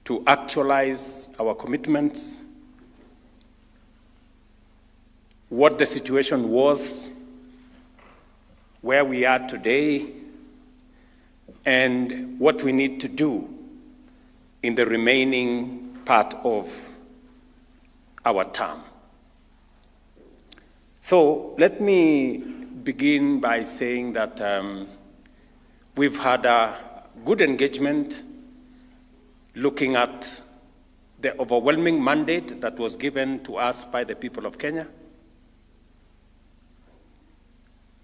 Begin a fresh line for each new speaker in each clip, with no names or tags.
to actualize our commitments, what the situation was, where we are today, and what we need to do in the remaining part of our term. So let me begin by saying that we've had a good engagement looking at the overwhelming mandate that was given to us by the people of Kenya.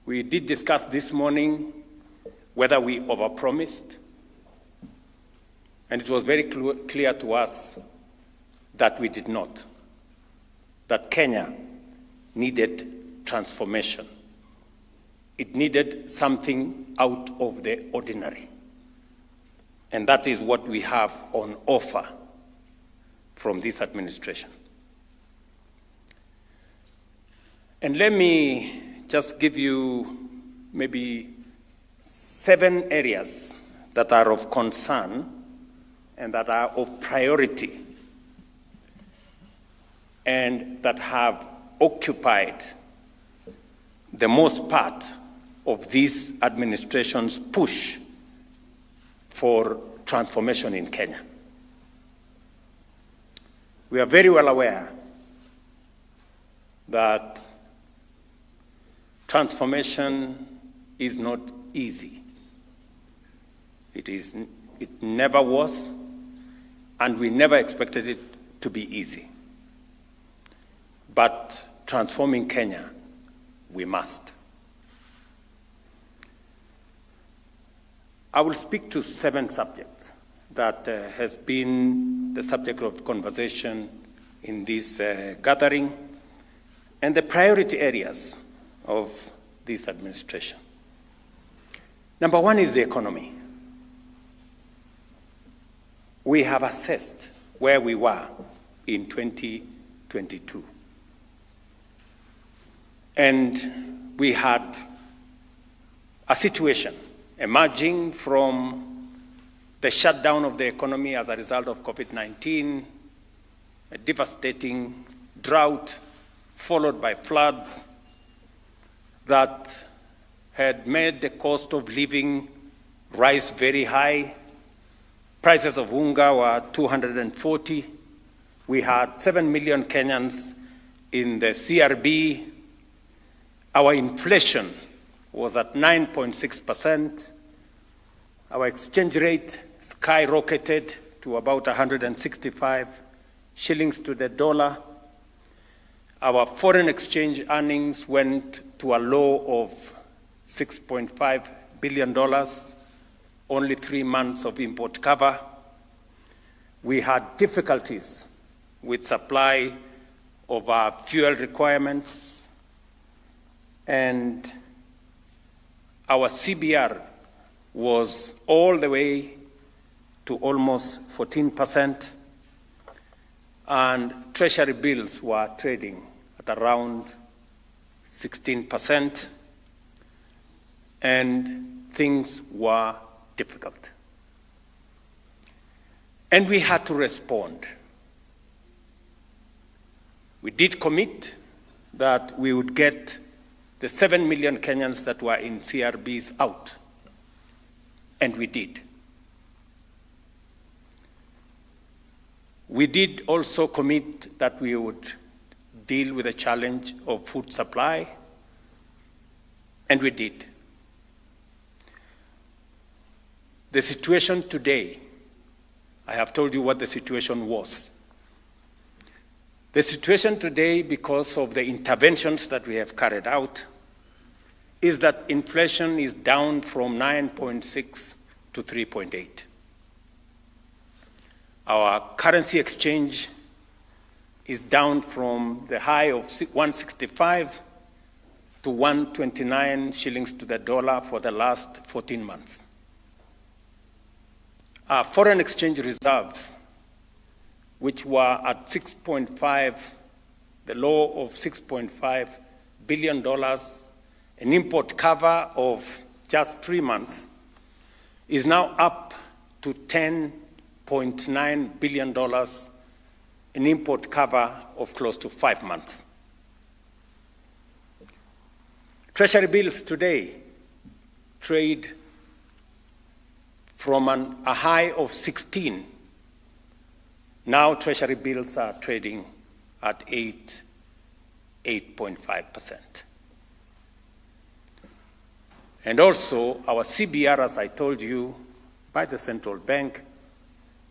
We did discuss this morning whether we overpromised, and it was very clear to us that we did not, that Kenya needed transformation. It needed something out of the ordinary. And that is what we have on offer from this administration. And let me just give you maybe 7 areas that are of concern and that are of priority and that have occupied the most part of this administration's push for transformation in Kenya. We are very well aware that transformation is not easy. It never was, and we never expected it to be easy. But transforming Kenya, we must. I will speak to 7 subjects that has been the subject of conversation in this gathering and the priority areas of this administration. Number 1 is the economy. We have assessed where we were in 2022. And we had a situation emerging from the shutdown of the economy as a result of COVID-19, a devastating drought followed by floods that had made the cost of living rise very high. Prices of unga were 240. We had 7 million Kenyans in the CRB. Our inflation was at 9.6%. Our exchange rate skyrocketed to about 165 shillings to the dollar. Our foreign exchange earnings went to a low of $6.5 billion, only 3 months of import cover. We had difficulties with supply of our fuel requirements, and our CBR was all the way to almost 14%, and treasury bills were trading at around 16%, and things were difficult. And we had to respond. We did commit that we would get the 7 million Kenyans that were in CRBs out, and we did. We did also commit that we would deal with the challenge of food supply, and we did. The situation today, I have told you what the situation was. The situation today, because of the interventions that we have carried out, is that inflation is down from 9.6 to 3.8. Our currency exchange is down from the high of 165 to 129 shillings to the dollar for the last 14 months. Our foreign exchange reserves, which were at 6.5, the low of $6.5 billion, an import cover of just 3 months, is now up to $10 $0.9 billion in import cover of close to 5 months. Treasury bills today trade from a high of 16. Now Treasury bills are trading at 8.5%. And also our CBR, as I told you, by the central bank,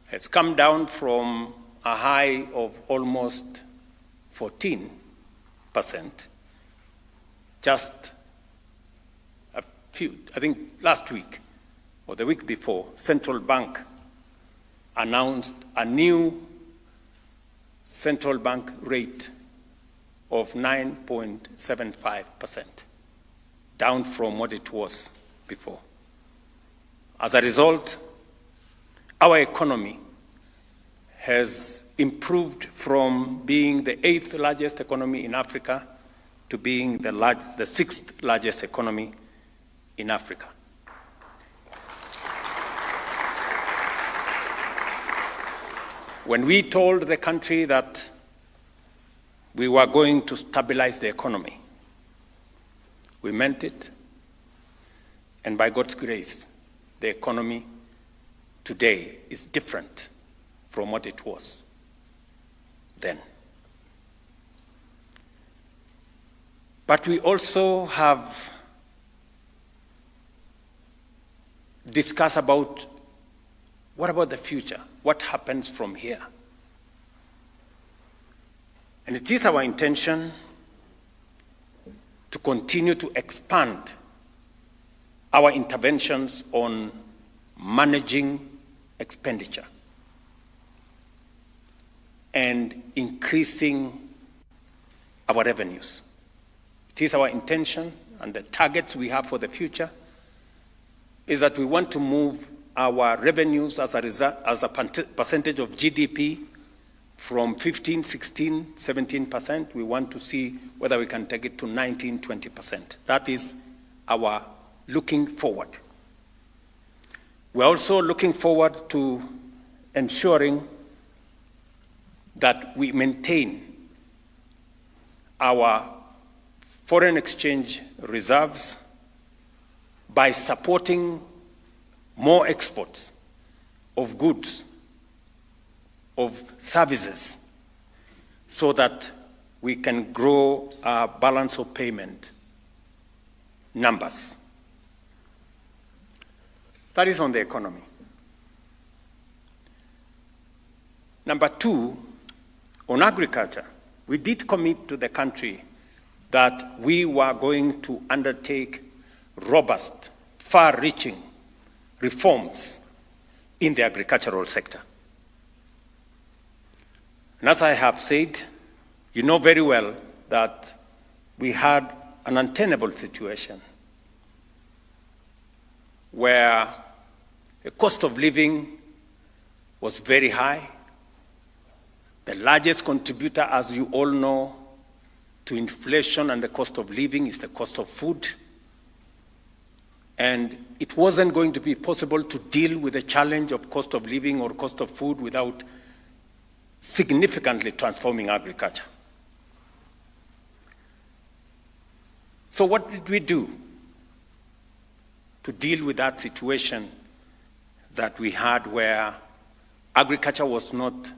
has come down from a high of almost 14% just I think last week or the week before, central bank announced a new central bank rate of 9.75%, down from what it was before. As a result, our economy has improved from being the 8th largest economy in Africa to being the 6th largest economy in Africa. When we told the country that we were going to stabilize the economy, we meant it, and by God's grace, the economy today is different from what it was then. But we also have discussed about what about the future? What happens from here? And it is our intention to continue to expand our interventions on managing expenditure and increasing our revenues. It is our intention, and the targets we have for the future is that we want to move our revenues as a percentage of GDP from 15, 16, 17%. We want to see whether we can take it to 19, 20%. That is our looking forward. We're also looking forward to ensuring that we maintain our foreign exchange reserves by supporting more exports of goods, of services, so that we can grow our balance of payment numbers. That is on the economy. Number two, on agriculture, we did commit to the country that we were going to undertake robust, far-reaching reforms in the agricultural sector. And as I have said, you know very well that we had an untenable situation where the cost of living was very high. The largest contributor, as you all know, to inflation and the cost of living is the cost of food. And it wasn't going to be possible to deal with the challenge of cost of living or cost of food without significantly transforming agriculture. So what did we do to deal with that situation that we had where agriculture was not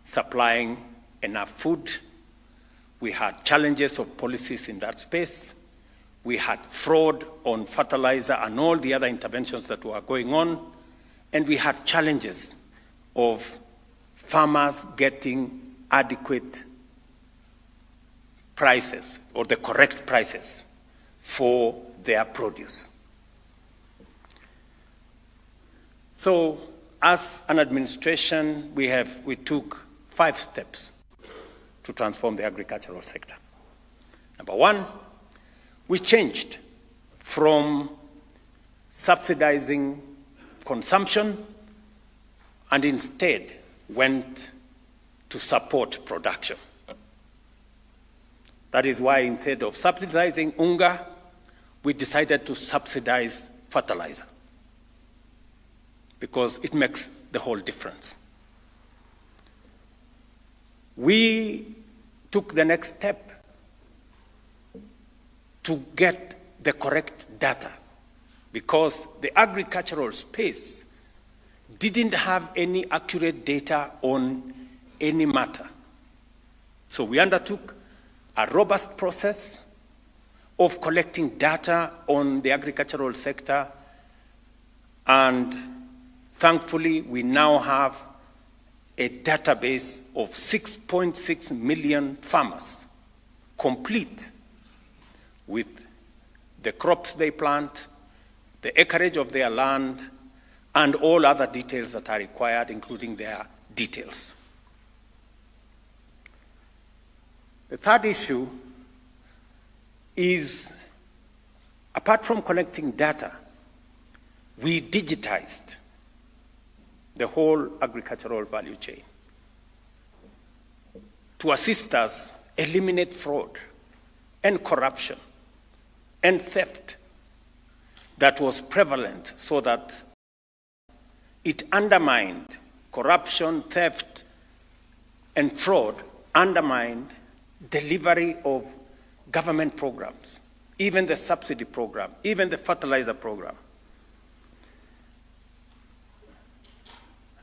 supplying enough food? We had challenges of policies in that space. We had fraud on fertilizer and all the other interventions that were going on. And we had challenges of farmers getting adequate prices or the correct prices for their produce. So as an administration, we took 5 steps to transform the agricultural sector. Number one, we changed from subsidizing consumption and instead went to support production. That is why instead of subsidizing unga, we decided to subsidize fertilizer. because it makes the whole difference. We took the next step to get the correct data, because the agricultural space didn't have any accurate data on any matter. So we undertook a robust process of collecting data on the agricultural sector, and thankfully we now have a database of 6.6 million farmers, complete with the crops they plant, the acreage of their land, and all other details that are required, including their details. The third issue is, apart from collecting data, we digitized the whole agricultural value chain to assist us eliminate fraud and corruption and theft that was prevalent, so that it undermined corruption, theft, and fraud, undermined delivery of government programs, even the subsidy program, even the fertilizer program.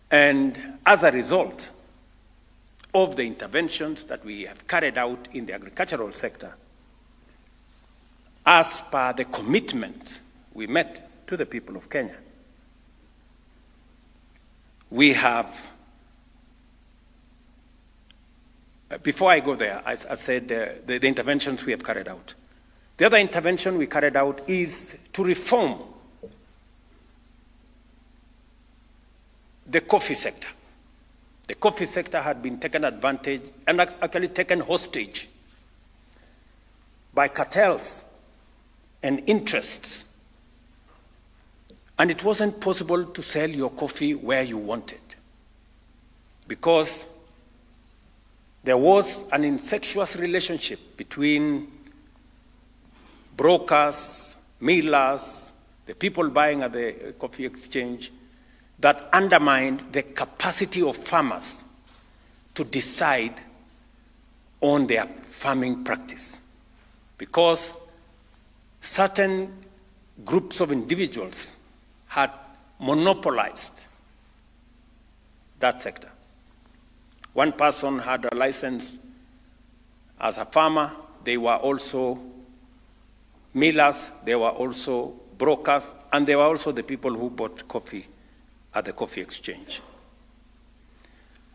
And as a result of the interventions that we have carried out in the agricultural sector, as per the commitment we made to the people of Kenya, we have, before I go there, I said the interventions we have carried out. The other intervention we carried out is to reform the coffee sector. The coffee sector had been taken advantage and actually taken hostage by cartels and interests. And it wasn't possible to sell your coffee where you wanted, because there was an incestuous relationship between brokers, millers, the people buying at the coffee exchange, that undermined the capacity of farmers to decide on their farming practice, because certain groups of individuals had monopolized that sector. One person had a license as a farmer. They were also millers, they were also brokers, and they were also the people who bought coffee at the coffee exchange.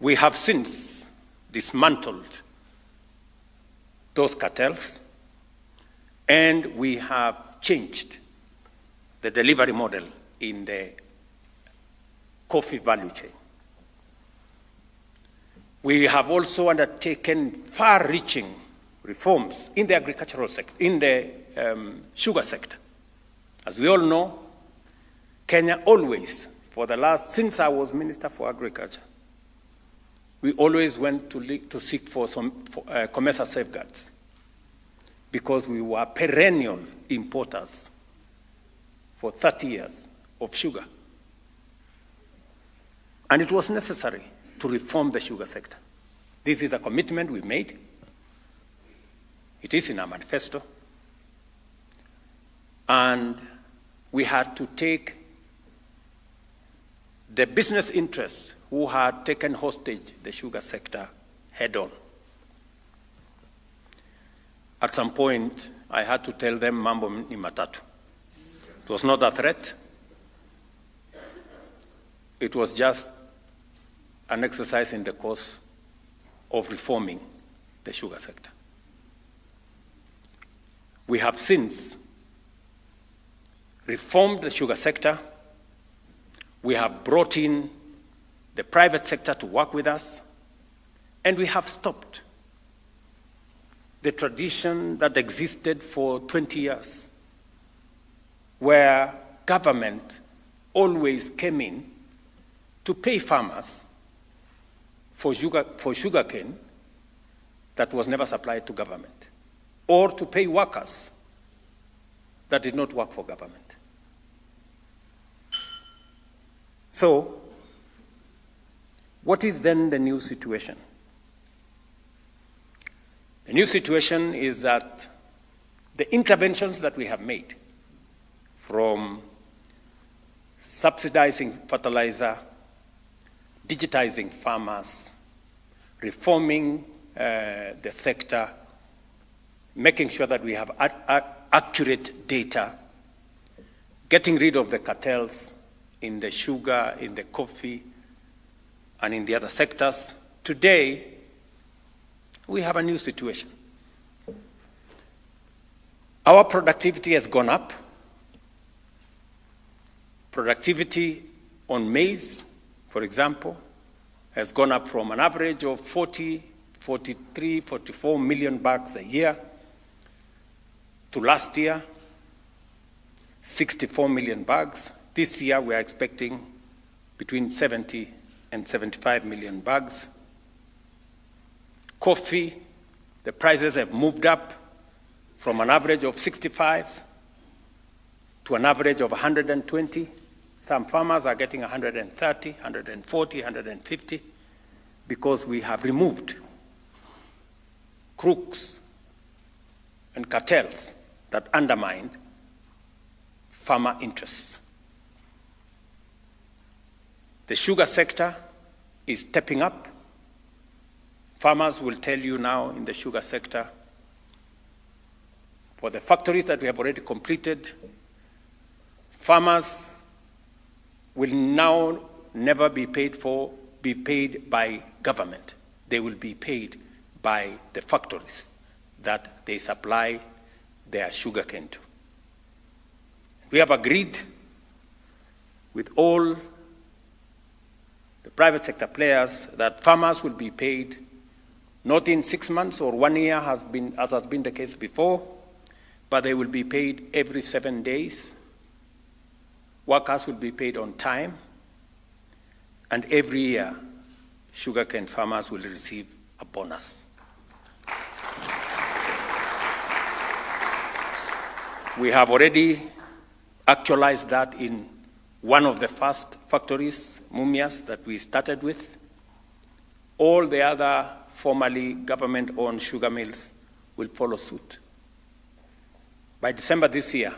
We have since dismantled those cartels, and we have changed the delivery model in the coffee value chain. We have also undertaken far-reaching reforms in the agricultural sector, in the sugar sector. As we all know, Kenya always, since I was Minister for Agriculture, we always went to seek for some commercial safeguards, because we were perennial importers for 30 years of sugar. And it was necessary to reform the sugar sector. This is a commitment we made. It is in our manifesto. And we had to take the business interests who had taken hostage the sugar sector head on. At some point, I had to tell them mambo ni matatu. It was not a threat. It was just an exercise in the course of reforming the sugar sector. We have since reformed the sugar sector. We have brought in the private sector to work with us, and we have stopped the tradition that existed for 20 years, where government always came in to pay farmers for sugarcane that was never supplied to government, or to pay workers that did not work for government. So, what is then the new situation? The new situation is that the interventions that we have made, from subsidizing fertilizer, digitizing farmers, reforming the sector, making sure that we have accurate data, getting rid of the cartels in the sugar, in the coffee, and in the other sectors. Today, we have a new situation. Our productivity has gone up. Productivity on maize, for example, has gone up from an average of 40, 43, 44 million bags a year to last year, 64 million bags. This year, we are expecting between 70 and 75 million bags. Coffee, the prices have moved up from an average of 65 to an average of 120. Some farmers are getting 130, 140, 150, because we have removed crooks and cartels that undermined farmer interests. The sugar sector is stepping up. Farmers will tell you now in the sugar sector, for the factories that we have already completed, farmers will now never be paid by government. They will be paid by the factories that they supply their sugarcane to. We have agreed with all the private sector players that farmers will be paid not in 6 months or 1 year, as has been the case before, but they will be paid every 7 days. Workers will be paid on time, and every year, sugarcane farmers will receive a bonus. We have already actualized that in one of the first factories, Mumias, that we started with. All the other formerly government-owned sugar mills will follow suit. By December this year,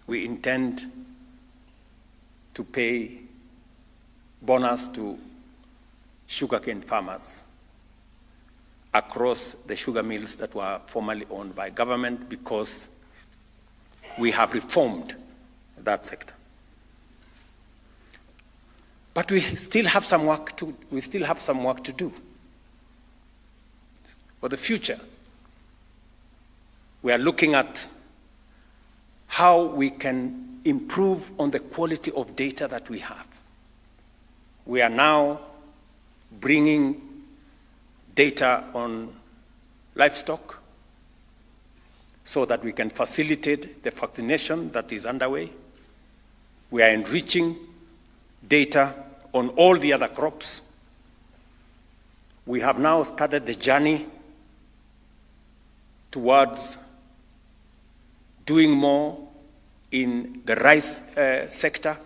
we intend to pay bonus to sugarcane farmers across the sugar mills that were formerly owned by government, because we have reformed that sector. But we still have some work to do for the future. We are looking at how we can improve on the quality of data that we have. We are now bringing data on livestock so that we can facilitate the vaccination that is underway. We are enriching data on all the other crops. We have now started the journey towards doing more in the rice sector.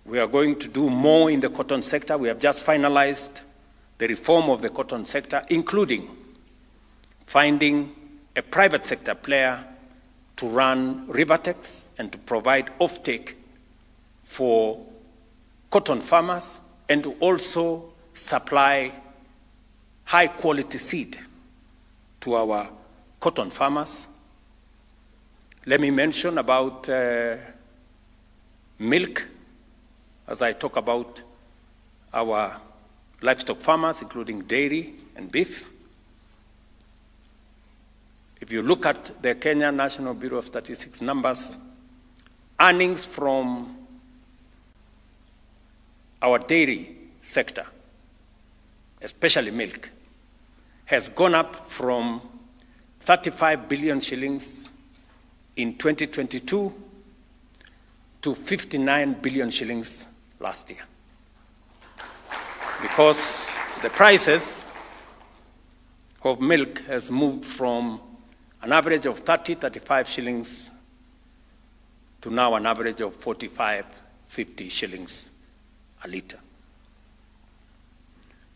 We are going to do more in the cotton sector. We have just finalized the reform of the cotton sector, including finding a private sector player to run Rivertex and to provide offtake for cotton farmers, and to also supply high-quality seed to our cotton farmers. Let me mention about milk, as I talk about our livestock farmers, including dairy and beef. If you look at the Kenya National Bureau of Statistics numbers, earnings from our dairy sector, especially milk, has gone up from 35 billion shillings in 2022 to 59 billion shillings last year. Because the prices of milk has moved from an average of 30, 35 shillings to now an average of 45, 50 shillings a litre.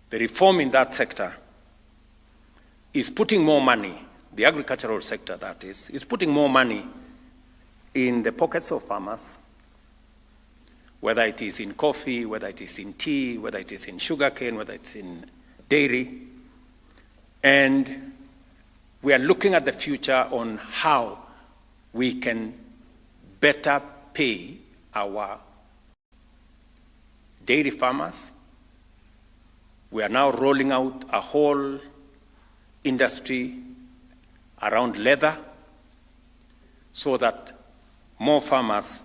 The reform in that sector is putting more money, the agricultural sector that is putting more money in the pockets of farmers, whether it is in coffee, whether it is in tea, whether it is in sugarcane, whether it's in dairy. And we are looking at the future on how we can better pay our dairy farmers. We are now rolling out a whole industry around leather so that more farmers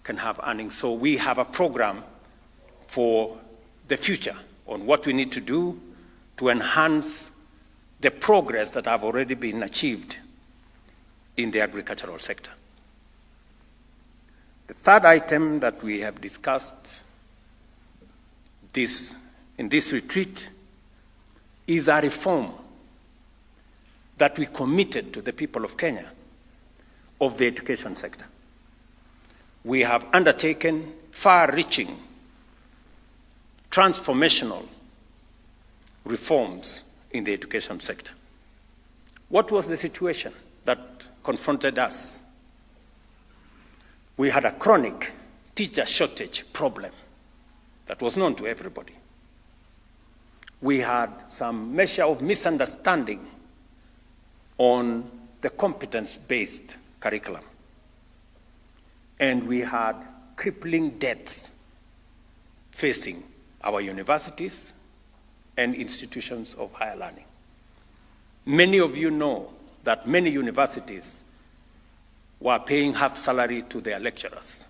can have earnings. So we have a program for the future on what we need to do to enhance the progress that have already been achieved in the agricultural sector. The third item that we have discussed in this retreat is a reform that we committed to the people of Kenya of the education sector. We have undertaken far-reaching, transformational reforms in the education sector. What was the situation that confronted us? We had a chronic teacher shortage problem that was known to everybody. We had some measure of misunderstanding on the competence-based curriculum. And we had crippling debts facing our universities and institutions of higher learning. Many of you know that many universities were paying half salary to their lecturers.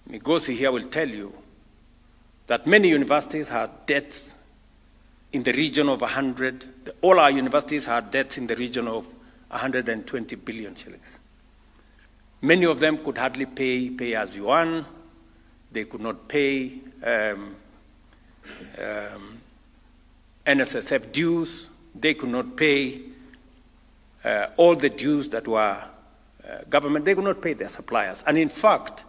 Migosi here will tell you that many universities had debts in the region of all our universities had debts in the region of 120 billion shillings. Many of them could hardly pay as you earn. They could not pay NSSF dues. They could not pay all the dues that were government. They could not pay their suppliers. And in fact,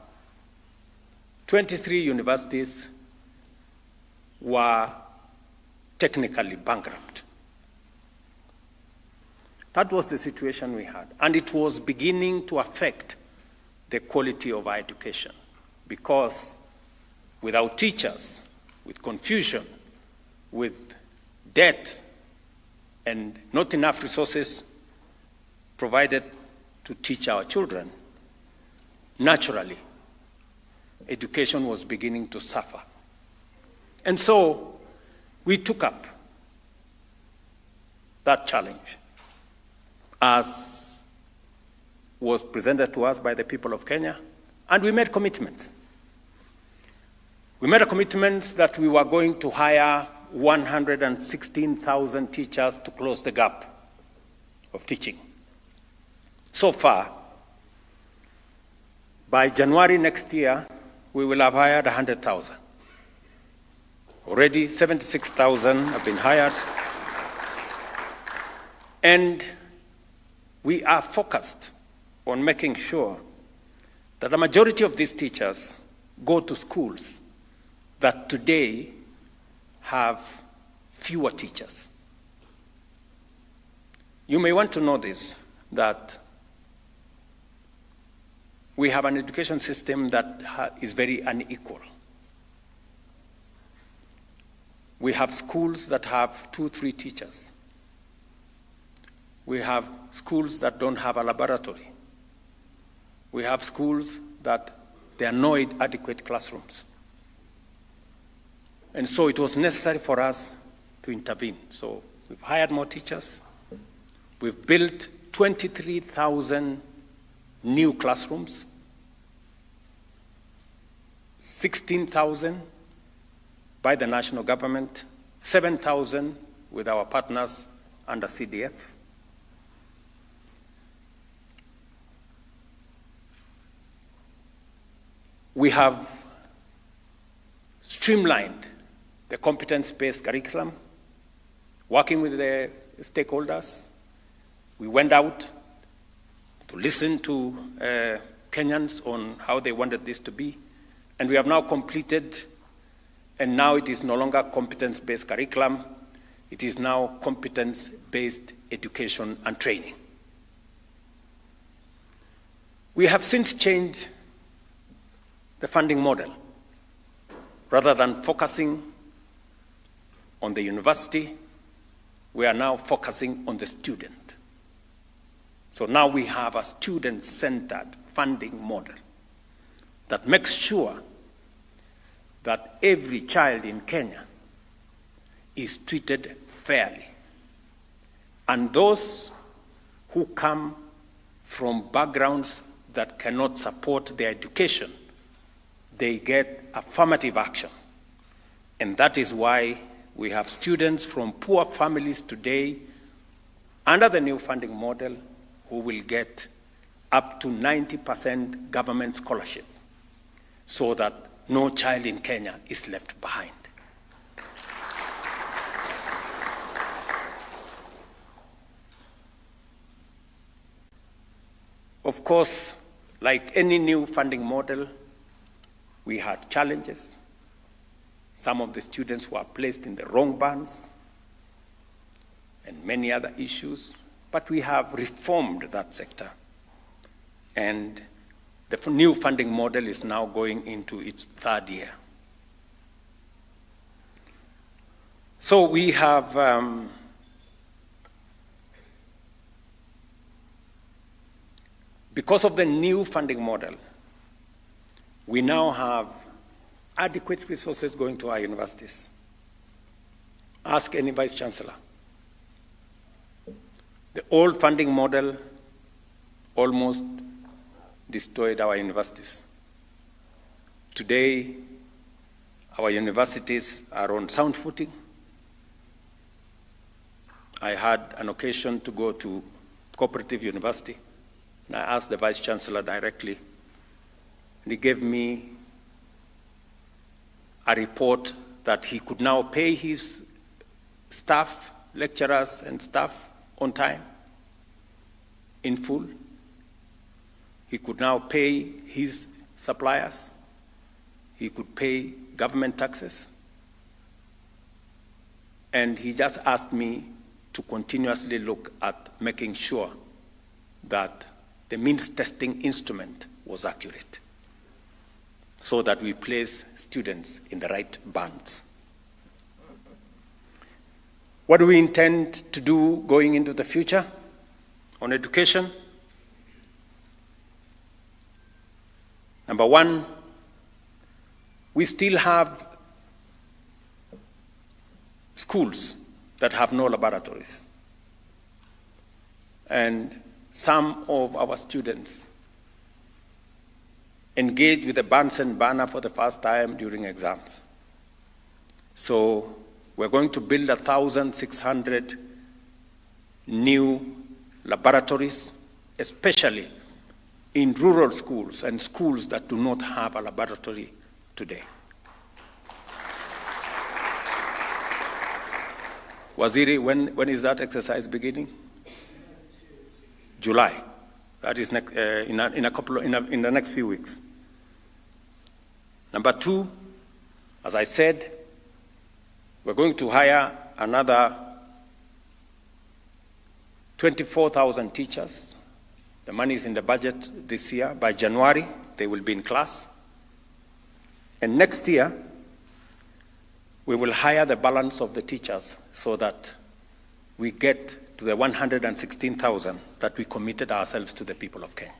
23 universities were technically bankrupt. That was the situation we had. And it was beginning to affect the quality of our education, because without teachers, with confusion, with debt, and not enough resources provided to teach our children, naturally, education was beginning to suffer. And so we took up that challenge as was presented to us by the people of Kenya, and we made commitments. We made a commitment that we were going to hire 116,000 teachers to close the gap of teaching. So far, by January next year, we will have hired 100,000. Already 76,000 have been hired. And we are focused on making sure that a majority of these teachers go to schools that today have fewer teachers. You may want to know this, that we have an education system that is very unequal. We have schools that have 2, 3 teachers. We have schools that don't have a laboratory. We have schools that there are no adequate classrooms. And so it was necessary for us to intervene. So we've hired more teachers. We've built 23,000 new classrooms, 16,000 by the national government, 7,000 with our partners under CDF. We have streamlined the competence-based curriculum, working with the stakeholders. We went out to listen to Kenyans on how they wanted this to be. And we have now completed, and now it is no longer competence-based curriculum. It is now competence-based education and training. We have since changed the funding model. Rather than focusing on the university, we are now focusing on the student. So now we have a student-centered funding model that makes sure that every child in Kenya is treated fairly. And those who come from backgrounds that cannot support their education, they get affirmative action. And that is why we have students from poor families today under the new funding model who will get up to 90% government scholarship so that no child in Kenya is left behind. Of course, like any new funding model, we had challenges. Some of the students were placed in the wrong bands and many other issues, but we have reformed that sector. And the new funding model is now going into its third year. So we have because of the new funding model, we now have adequate resources going to our universities. Ask any vice chancellor. The old funding model almost destroyed our universities. Today, our universities are on sound footing. I had an occasion to go to Cooperative University, and I asked the Vice Chancellor directly, and he gave me a report that he could now pay his staff, lecturers and staff on time, in full. He could now pay his suppliers. He could pay government taxes. And he just asked me to continuously look at making sure that the means testing instrument was accurate so that we place students in the right bands. What do we intend to do going into the future on education? Number one, we still have schools that have no laboratories. And some of our students engage with the Bunsen burner for the first time during exams. So we're going to build 1,600 new laboratories, especially in rural schools and schools that do not have a laboratory today. Waziri, when is that exercise beginning? July. That is in the next few weeks. Number two, as I said, we're going to hire another 24,000 teachers. The money is in the budget this year. By January, they will be in class. And next year, we will hire the balance of the teachers so that we get to the 116,000 that we committed ourselves to the people of Kenya.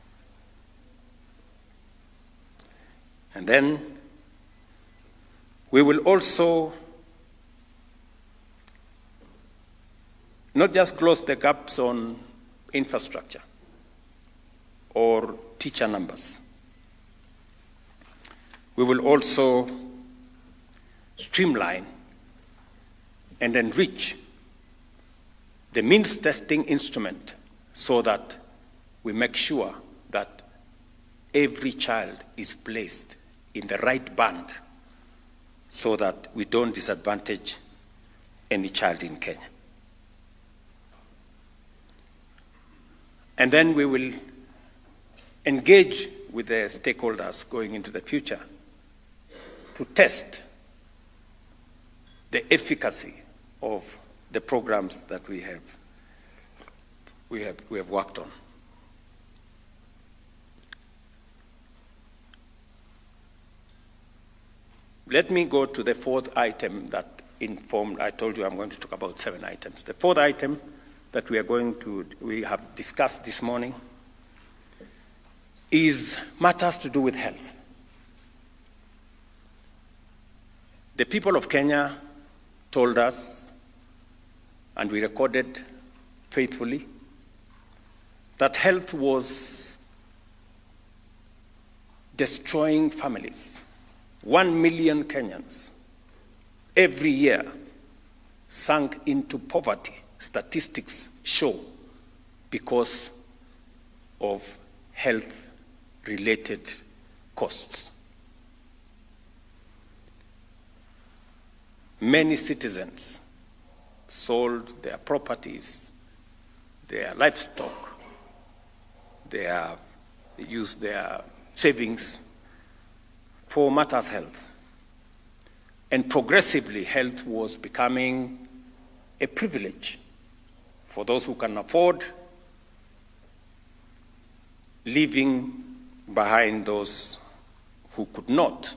And then we will also not just close the gaps on infrastructure or teacher numbers. We will also streamline and enrich the means testing instrument so that we make sure that every child is placed in the right band so that we don't disadvantage any child in Kenya. And then we will engage with the stakeholders going into the future to test the efficacy of the programs that we have worked on. Let me go to the fourth item that informed. I told you I'm going to talk about 7 items. The fourth item that we have discussed this morning is matters to do with health. The people of Kenya told us, and we recorded faithfully, that health was destroying families. 1 million Kenyans every year sunk into poverty, statistics show, because of health-related costs. Many citizens sold their properties, their livestock, they used their savings for matters health. And progressively, health was becoming a privilege for those who can afford, leaving behind those who could not,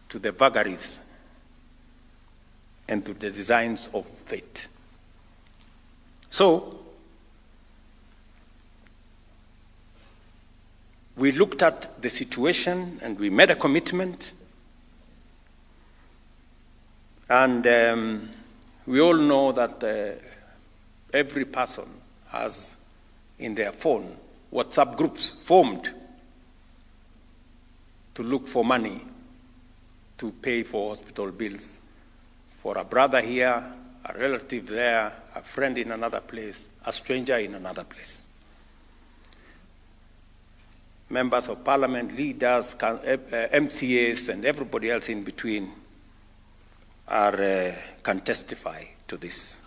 to the vagaries and to the designs of fate. So, we looked at the situation and we made a commitment, and we all know that every person has in their phone WhatsApp groups formed to look for money to pay for hospital bills for a brother here, a relative there, a friend in another place, a stranger in another place. Members of parliament, leaders, MCAs, and everybody else in between can testify to this.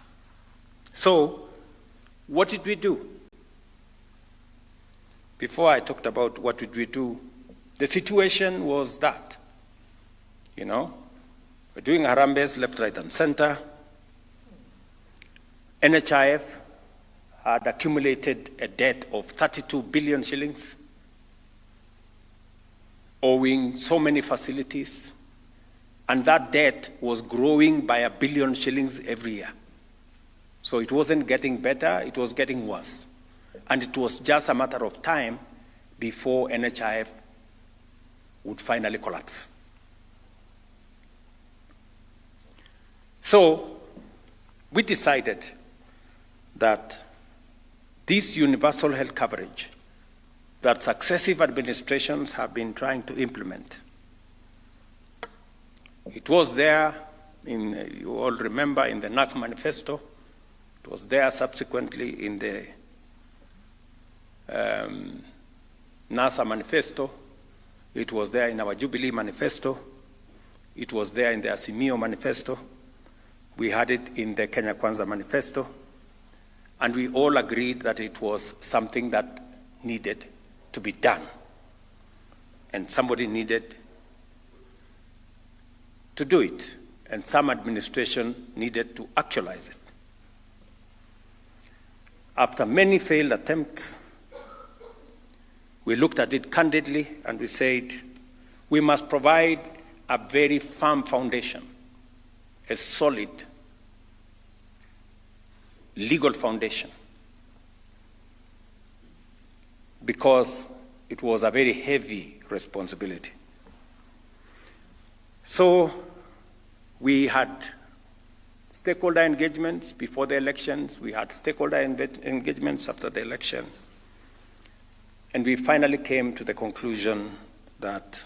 So, what did we do? Before I talked about what did we do, the situation was that, we're doing harambes left, right, and center. NHIF had accumulated a debt of 32 billion shillings, owing so many facilities, and that debt was growing by 1 billion shillings every year. So it wasn't getting better, it was getting worse. And it was just a matter of time before NHIF would finally collapse. So we decided that this universal health coverage that successive administrations have been trying to implement, it was there, you all remember, in the NAC manifesto. It was there subsequently in the NASA manifesto. It was there in our Jubilee manifesto. It was there in the Azimio manifesto. We had it in the Kenya Kwanza manifesto. And we all agreed that it was something that needed to be done. And somebody needed to do it. And some administration needed to actualize it. After many failed attempts, we looked at it candidly and we said, we must provide a very firm foundation, a solid legal foundation, because it was a very heavy responsibility. So we had stakeholder engagements before the elections, we had stakeholder engagements after the election, and we finally came to the conclusion that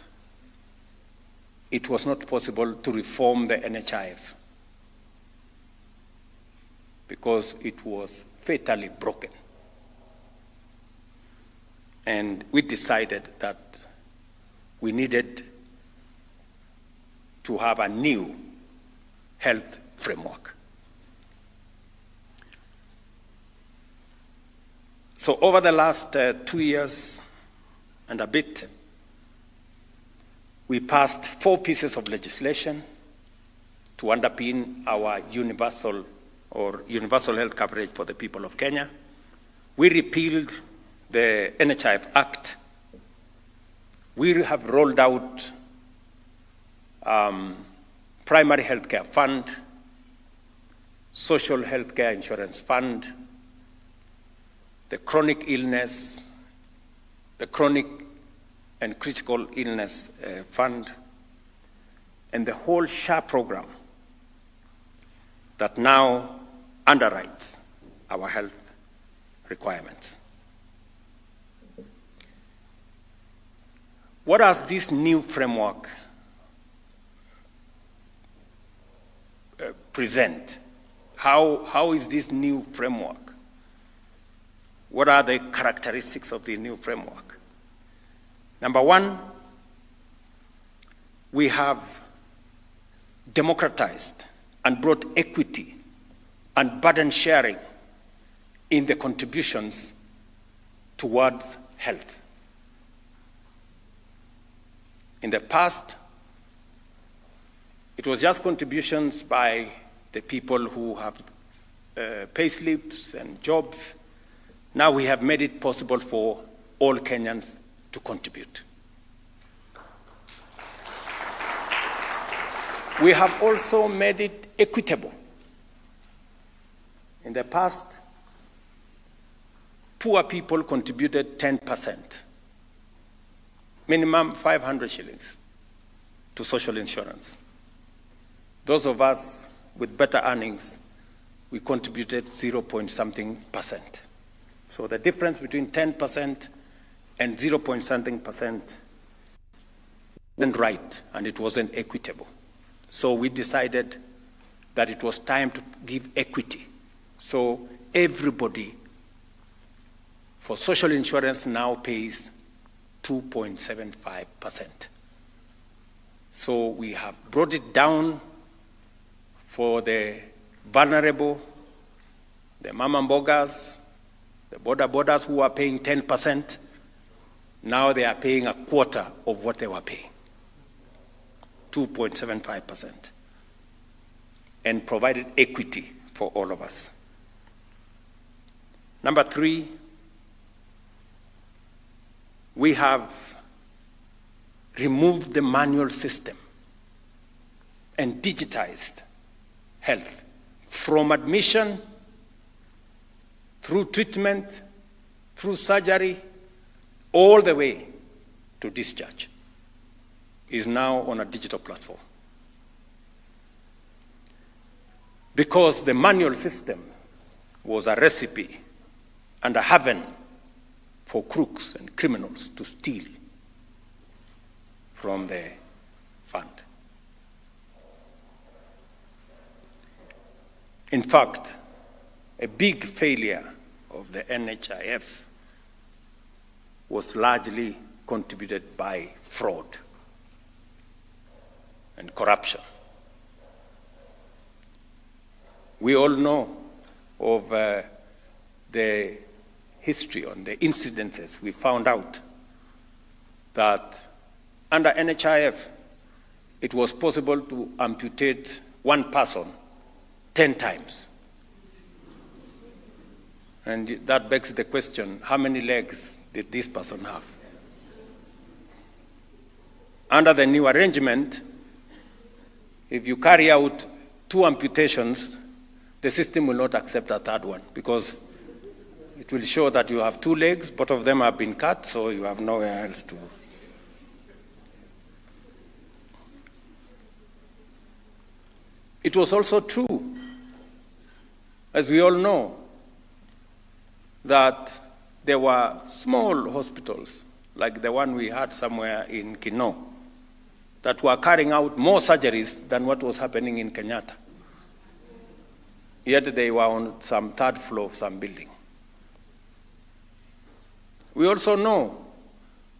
it was not possible to reform the NHIF because it was fatally broken. And we decided that we needed to have a new health framework. So over the last 2 years, and a bit, we passed 4 pieces of legislation to underpin our universal health coverage for the people of Kenya. We repealed the NHIF Act. We have rolled out primary healthcare fund, social healthcare insurance fund, the chronic illness, the chronic and critical illness fund, and the whole SHA program that now underwrites our health requirements. What does this new framework present? How is this new framework? What are the characteristics of the new framework? Number one, we have democratized and brought equity and burden sharing in the contributions towards health. In the past, it was just contributions by the people who have pay slips and jobs. Now we have made it possible for all Kenyans to contribute. We have also made it equitable. In the past, poor people contributed 10%, minimum 500 shillings to social insurance. Those of us with better earnings, we contributed 0.something%. So the difference between 10% and 0.something% wasn't right, and it wasn't equitable. So we decided that it was time to give equity. So everybody for social insurance now pays 2.75%. So we have brought it down for the vulnerable, the mama mbogas, the borders who are paying 10%. Now they are paying a quarter of what they were paying, 2.75%, and provided equity for all of us. Number 3, we have removed the manual system and digitized health from admission, through treatment, through surgery, all the way to discharge is now on a digital platform. Because the manual system was a recipe and a haven for crooks and criminals to steal from the fund. In fact, a big failure of the NHIF was largely contributed by fraud and corruption. We all know of the history on the incidences. We found out that under NHIF, it was possible to amputate one person 10 times. And that begs the question, how many legs did this person have? Under the new arrangement, if you carry out 2 amputations, the system will not accept a third one because it will show that you have 2 legs, both of them have been cut, so you have nowhere else to. It was also true, as we all know, that there were small hospitals, like the one we had somewhere in Kino, that were carrying out more surgeries than what was happening in Kenyatta. Yet they were on some 3rd floor of some building. We also know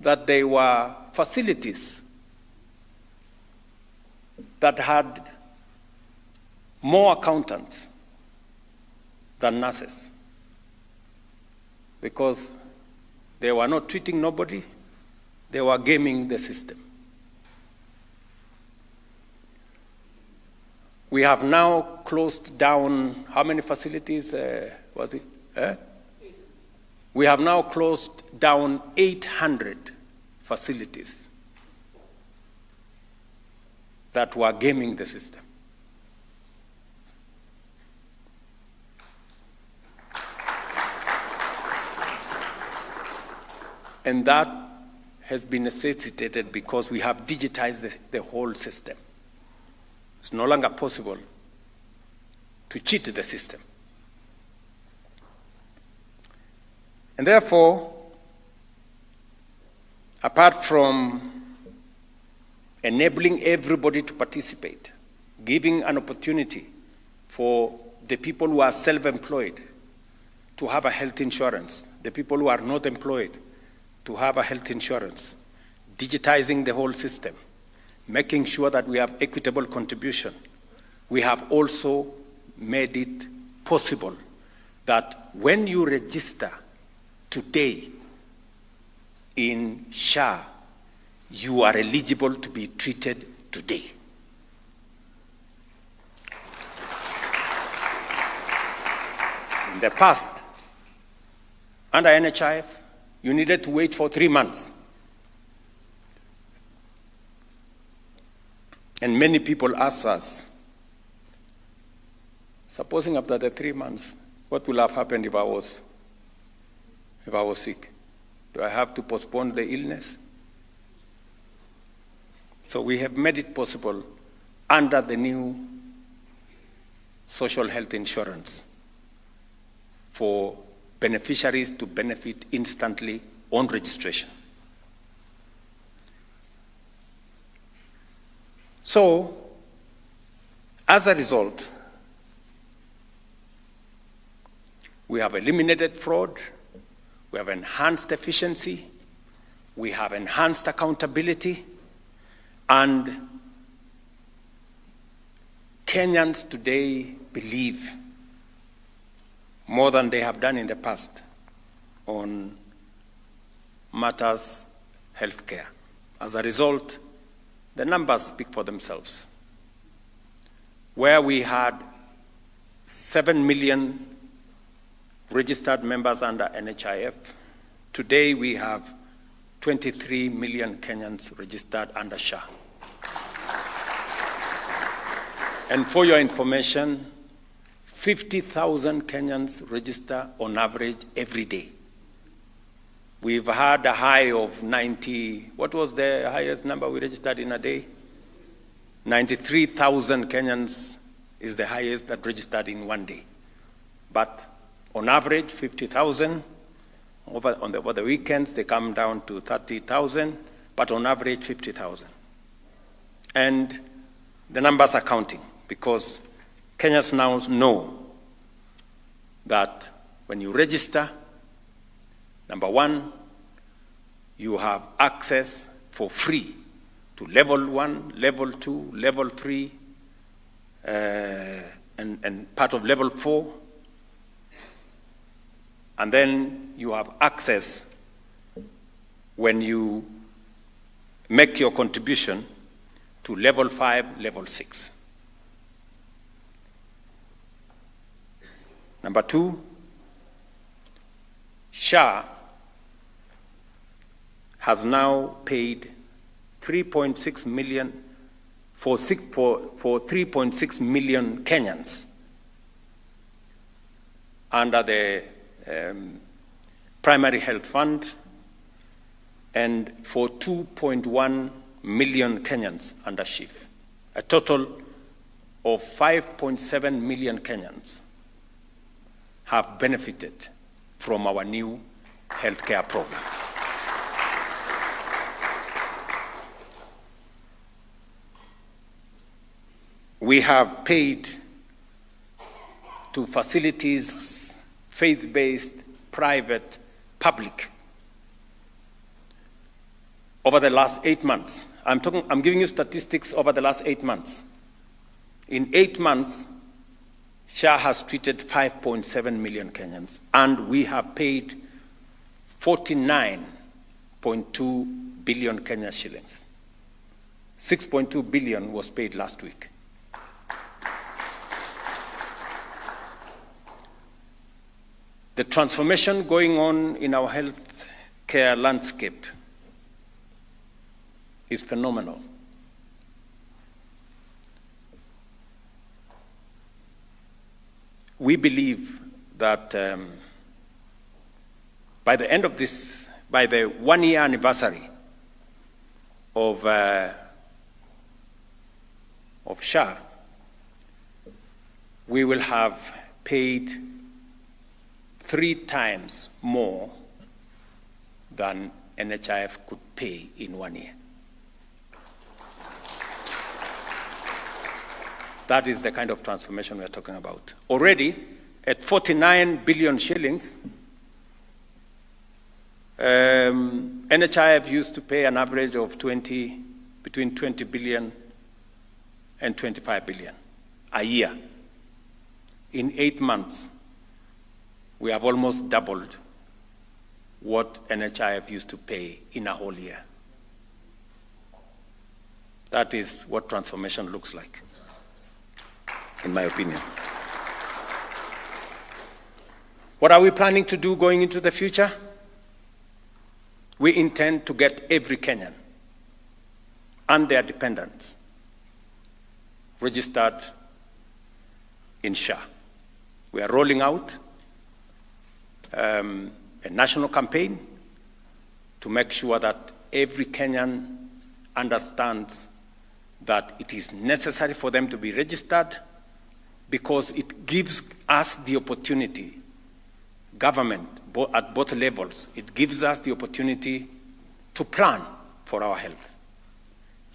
that there were facilities that had more accountants than nurses, because they were not treating nobody, they were gaming the system. We have now closed down, how many facilities was it? We have now closed down 800 facilities that were gaming the system. And that has been necessitated because we have digitized the whole system. It's no longer possible to cheat the system. And therefore, apart from enabling everybody to participate, giving an opportunity for the people who are self-employed to have a health insurance, the people who are not employed to have a health insurance, digitizing the whole system, making sure that we have equitable contribution, we have also made it possible that when you register today in SHA, you are eligible to be treated today. In the past, under NHIF, you needed to wait for 3 months. And many people ask us, supposing after the 3 months, what will have happened if I was sick? Do I have to postpone the illness? So we have made it possible under the new social health insurance for beneficiaries to benefit instantly on registration. So, as a result, we have eliminated fraud, we have enhanced efficiency, we have enhanced accountability, and Kenyans today believe more than they have done in the past on matters healthcare. As a result, the numbers speak for themselves. Where we had 7 million registered members under NHIF, today we have 23 million Kenyans registered under SHA. And for your information, 50,000 Kenyans register on average every day. We've had a high of 90, what was the highest number we registered in a day? 93,000 Kenyans is the highest that registered in one day. But on average, 50,000. Over the weekends, they come down to 30,000, but on average, 50,000. And the numbers are counting because Kenyans now know that when you register, number one, you have access for free to level 1, level 2, level 3, and part of level 4. And then you have access when you make your contribution to level 5, level 6. Number two, SHA has now paid 3.6 million for 3.6 million Kenyans under the primary health fund, and for 2.1 million Kenyans under SHIF. A total of 5.7 million Kenyans have benefited from our new healthcare program. We have paid to facilities, faith-based, private, public, over the last 8 months. I'm giving you statistics over the last 8 months. In 8 months, SHA has treated 5.7 million Kenyans, and we have paid 49.2 billion Kenya shillings. 6.2 billion was paid last week. The transformation going on in our health care landscape is phenomenal. We believe that by the end of this, by the 1-year anniversary of SHA, we will have paid 3 times more than NHIF could pay in 1 year. That is the kind of transformation we are talking about. Already, at 49 billion shillings, NHIF used to pay an average of between 20 billion and 25 billion a year. In 8 months, we have almost doubled what NHIF used to pay in a whole year. That is what transformation looks like, in my opinion. What are we planning to do going into the future? We intend to get every Kenyan and their dependents registered in SHA. We are rolling out a national campaign to make sure that every Kenyan understands that it is necessary for them to be registered, because it gives us the opportunity, government at both levels, it gives us the opportunity to plan for our health.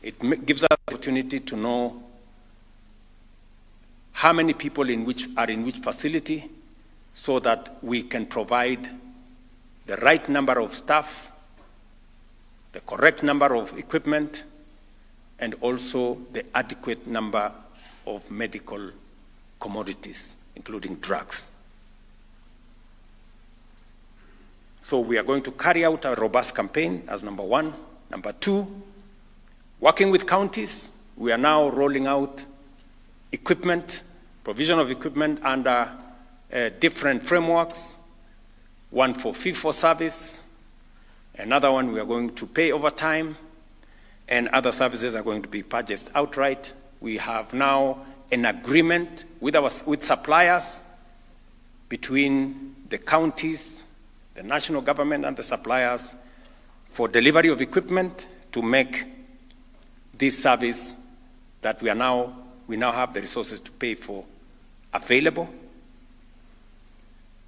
It gives us the opportunity to know how many people are in which facility, so that we can provide the right number of staff, the correct number of equipment, and also the adequate number of medical commodities, including drugs. So we are going to carry out a robust campaign as number 1. Number 2, working with counties, we are now rolling out equipment, provision of equipment under different frameworks, one for fee-for-service, another one we are going to pay over time, and other services are going to be purchased outright. We have now an agreement with suppliers between the counties, the national government, and the suppliers for delivery of equipment to make this service that we now have the resources to pay for available.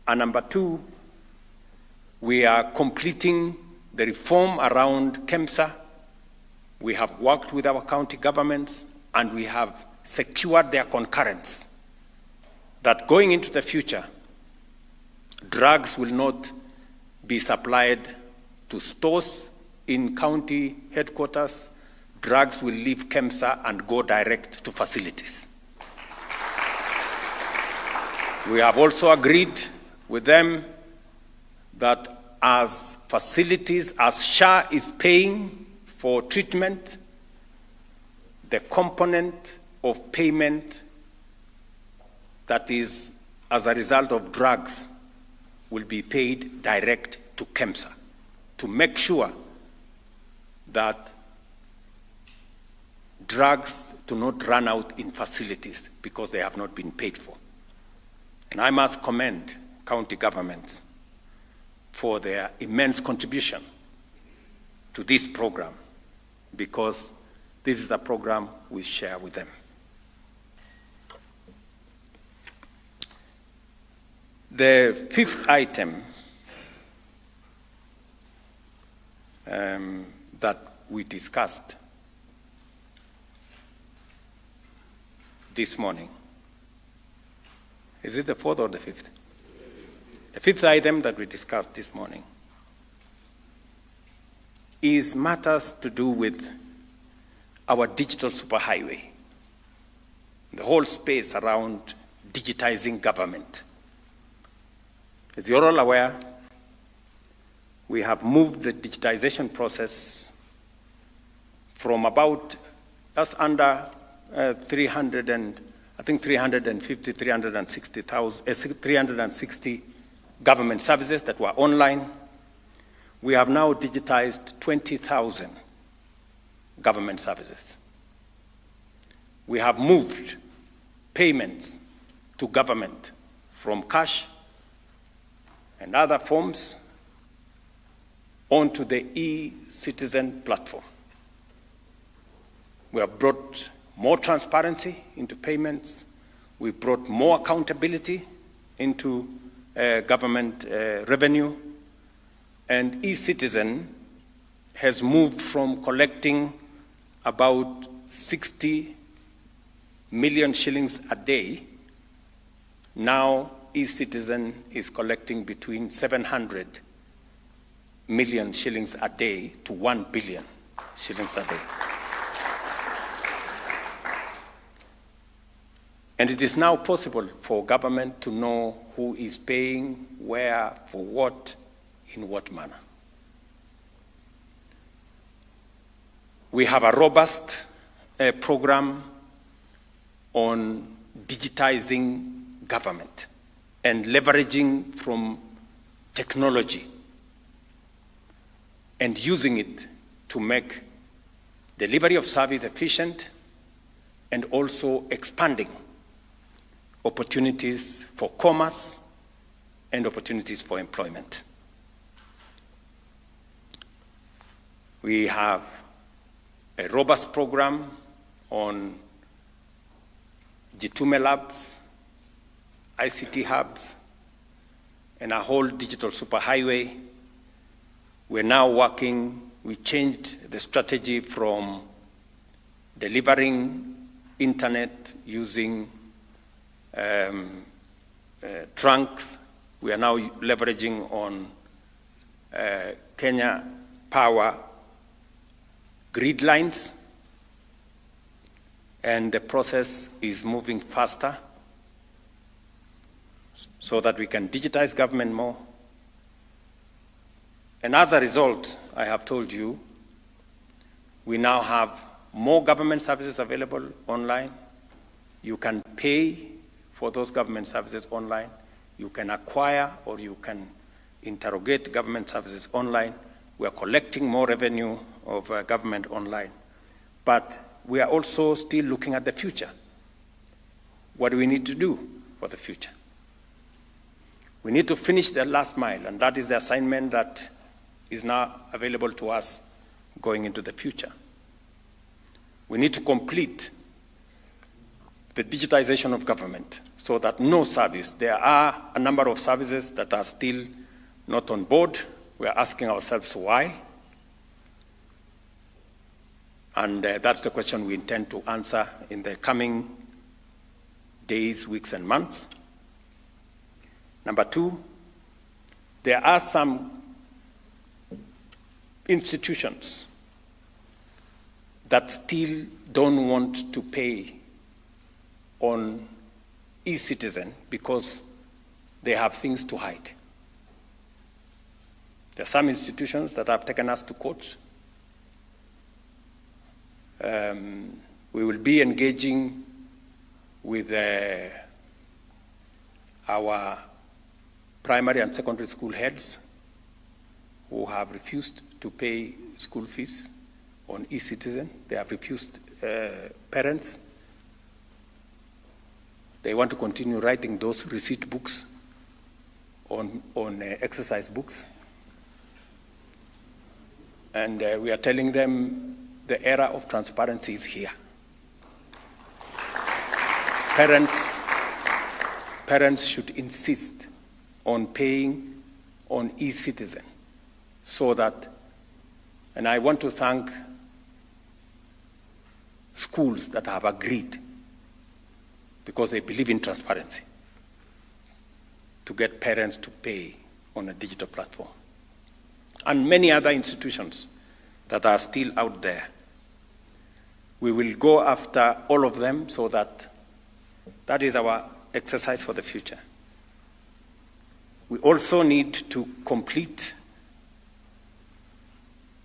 And number 2, we are completing the reform around KEMSA. We have worked with our county governments, and we have secured their concurrence that going into the future, drugs will not be supplied to stores in county headquarters. Drugs will leave KEMSA and go direct to facilities. We have also agreed with them that as facilities, as SHA is paying for treatment, the component of payment that is as a result of drugs will be paid direct to KEMSA, to make sure that drugs do not run out in facilities because they have not been paid for. And I must commend county governments for their immense contribution to this program, because this is a program we share with them. The 5th item that we discussed this morning, is it the 4th or the 5th? The 5th item that we discussed this morning is matters to do with our digital superhighway, the whole space around digitizing government. As you're all aware, we have moved the digitization process from about just under 360 government services that were online. We have now digitized 20,000 government services. We have moved payments to government from cash and other forms onto the e-citizen platform. We have brought more transparency into payments. We've brought more accountability into government revenue. And e-citizen has moved from collecting about 60 million shillings a day. Now e-citizen is collecting between 700 million shillings a day to 1 billion shillings a day. And it is now possible for government to know who is paying, where, for what, in what manner. We have a robust program on digitizing government and leveraging from technology and using it to make delivery of service efficient and also expanding opportunities for commerce and opportunities for employment. We have a robust program on Jitume labs, ICT hubs, and a whole digital superhighway. We're now working, we changed the strategy from delivering internet using trunks. We are now leveraging on Kenya Power grid lines, and the process is moving faster so that we can digitize government more. And as a result, I have told you, we now have more government services available online. You can pay for those government services online. You can acquire or you can interrogate government services online. We are collecting more revenue of government online. But we are also still looking at the future. What do we need to do for the future? We need to finish the last mile, and that is the assignment that is now available to us going into the future. We need to complete the digitization of government so that no service, there are a number of services that are still not on board. We are asking ourselves why. And that's the question we intend to answer in the coming days, weeks, and months. Number two, there are some institutions that still don't want to pay on e-citizen because they have things to hide. There are some institutions that have taken us to court. We will be engaging with our primary and secondary school heads who have refused to pay school fees on e-citizen. They have refused parents. They want to continue writing those receipt books on exercise books. And we are telling them the era of transparency is here. Parents should insist on paying on e-citizen so that, and I want to thank schools that have agreed because they believe in transparency to get parents to pay on a digital platform. And many other institutions that are still out there. We will go after all of them so that is our exercise for the future. We also need to complete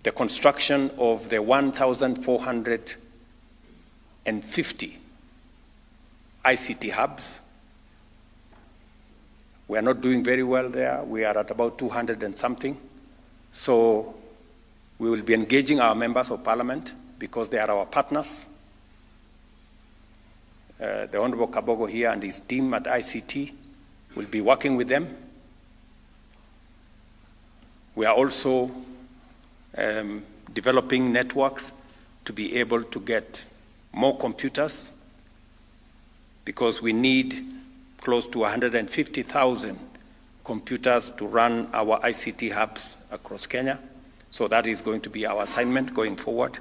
the construction of the 1,450 ICT hubs. We are not doing very well there. We are at about 200 and something. So we will be engaging our members of parliament because they are our partners. The Honorable Kabogo here and his team at ICT will be working with them. We are also developing networks to be able to get more computers because we need close to 150,000 computers to run our ICT hubs across Kenya. So that is going to be our assignment going forward,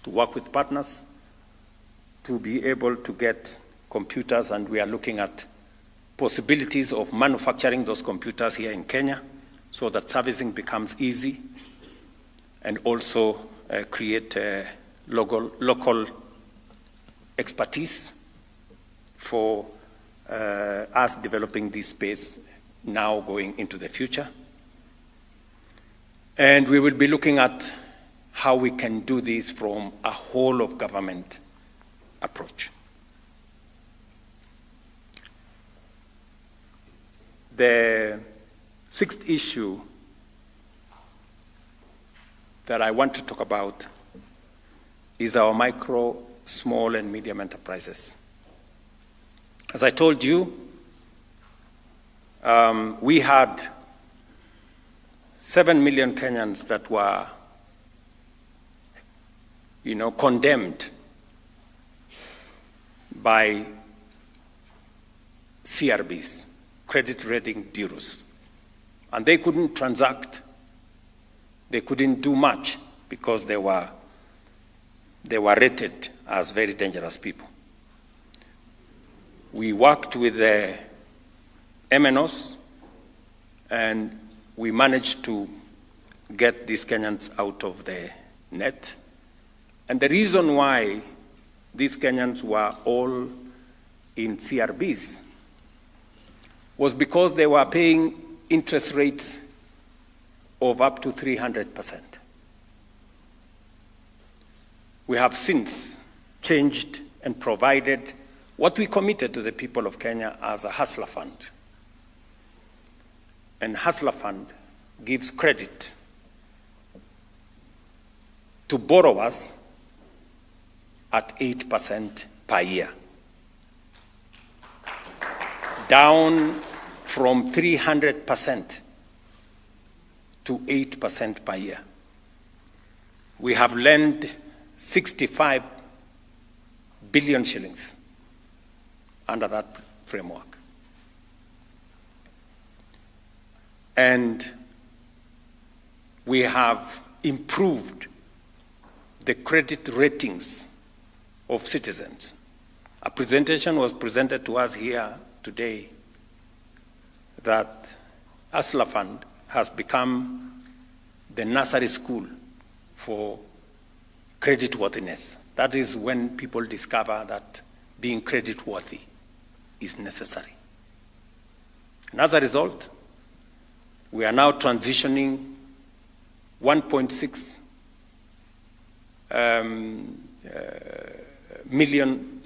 to work with partners to be able to get computers, and we are looking at possibilities of manufacturing those computers here in Kenya so that servicing becomes easy and also create local expertise for us developing this space now going into the future. And we will be looking at how we can do this from a whole of government approach. The sixth issue that I want to talk about is our micro, small, and medium enterprises. As I told you, we had 7 million Kenyans that were, condemned by CRBs, credit rating bureaus. And they couldn't transact, they couldn't do much because they were rated as very dangerous people. We worked with the MNOs and we managed to get these Kenyans out of the net. And the reason why these Kenyans were all in CRBs was because they were paying interest rates of up to 300%. We have since changed and provided what we committed to the people of Kenya as a hustler fund. And hustler fund gives credit to borrowers at 8% per year, down from 300% to 8% per year. We have lent 65 billion shillings under that framework. And we have improved the credit ratings of citizens. A presentation was presented to us here today that Hustler Fund has become the nursery school for creditworthiness. That is when people discover that being creditworthy is necessary. And as a result, we are now transitioning 1.6 million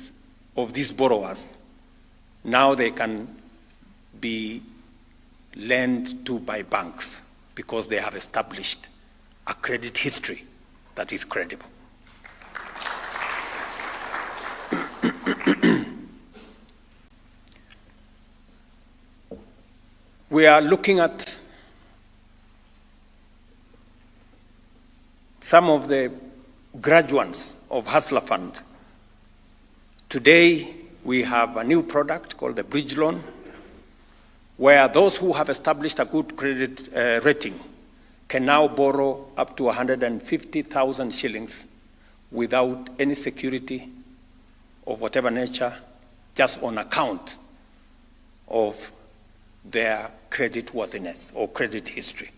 of these borrowers. Now they can be lent to by banks because they have established a credit history that is credible. We are looking at some of the graduates of Hustler Fund. Today, we have a new product called the Bridge Loan, where those who have established a good credit rating can now borrow up to 150,000 shillings without any security of whatever nature, just on account of their creditworthiness or credit history.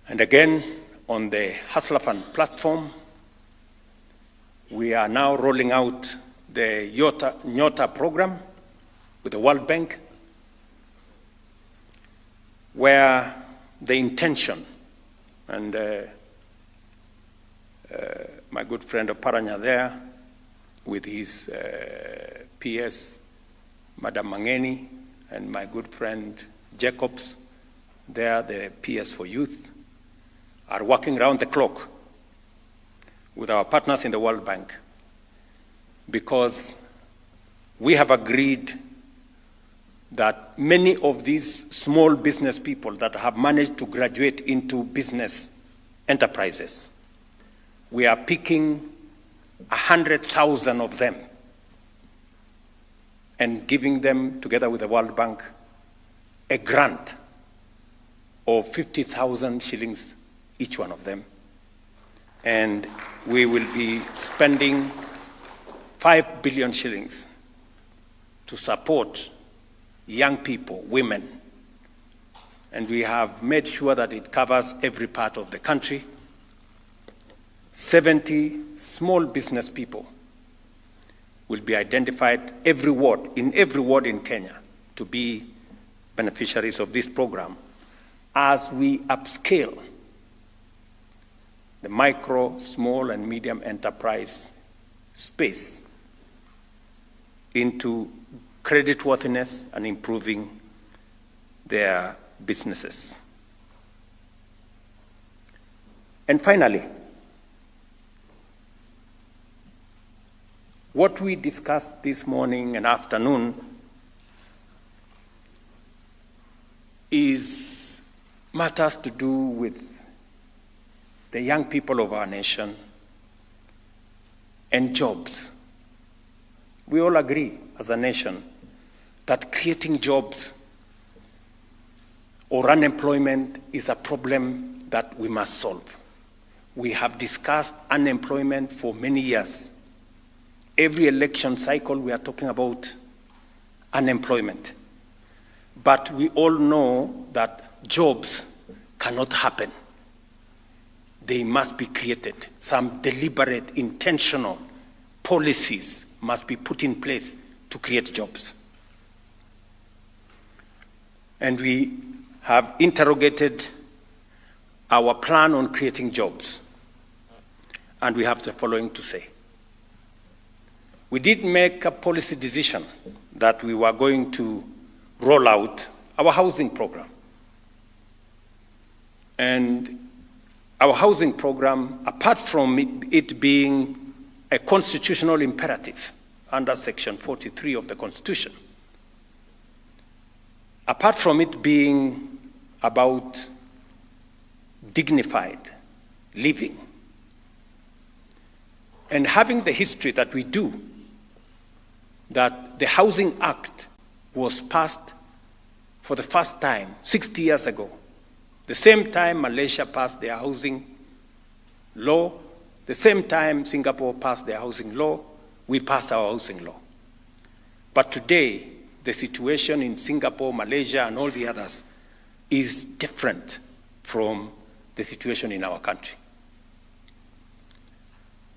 And again, on the Hustler Fund platform, we are now rolling out the Nyota program with the World Bank, where the intention, and my good friend Oparanya there, with his PS, Madam Mangeni, and my good friend Jacobs, there, the PS for Youth, are working round the clock with our partners in the World Bank, because we have agreed that many of these small business people that have managed to graduate into business enterprises, we are picking 100,000 of them and giving them, together with the World Bank, a grant of 50,000 shillings each one of them. And we will be spending 5 billion shillings to support young people, women. And we have made sure that it covers every part of the country. 70 small business people will be identified in every ward in Kenya to be beneficiaries of this program as we upscale the micro, small, and medium enterprise space into creditworthiness and improving their businesses. And finally, what we discussed this morning and afternoon is matters to do with the young people of our nation and jobs. We all agree as a nation that creating jobs or unemployment is a problem that we must solve. We have discussed unemployment for many years. Every election cycle we are talking about unemployment. But we all know that jobs cannot happen. They must be created. Some deliberate, intentional policies must be put in place to create jobs. And we have interrogated our plan on creating jobs. And we have the following to say. We did make a policy decision that we were going to roll out our housing program. And our housing program, apart from it being a constitutional imperative under Section 43 of the Constitution, apart from it being about dignified living, and having the history that we do, that the Housing Act was passed for the first time 60 years ago. The same time Malaysia passed their housing law, the same time Singapore passed their housing law, we passed our housing law. But today, the situation in Singapore, Malaysia, and all the others is different from the situation in our country.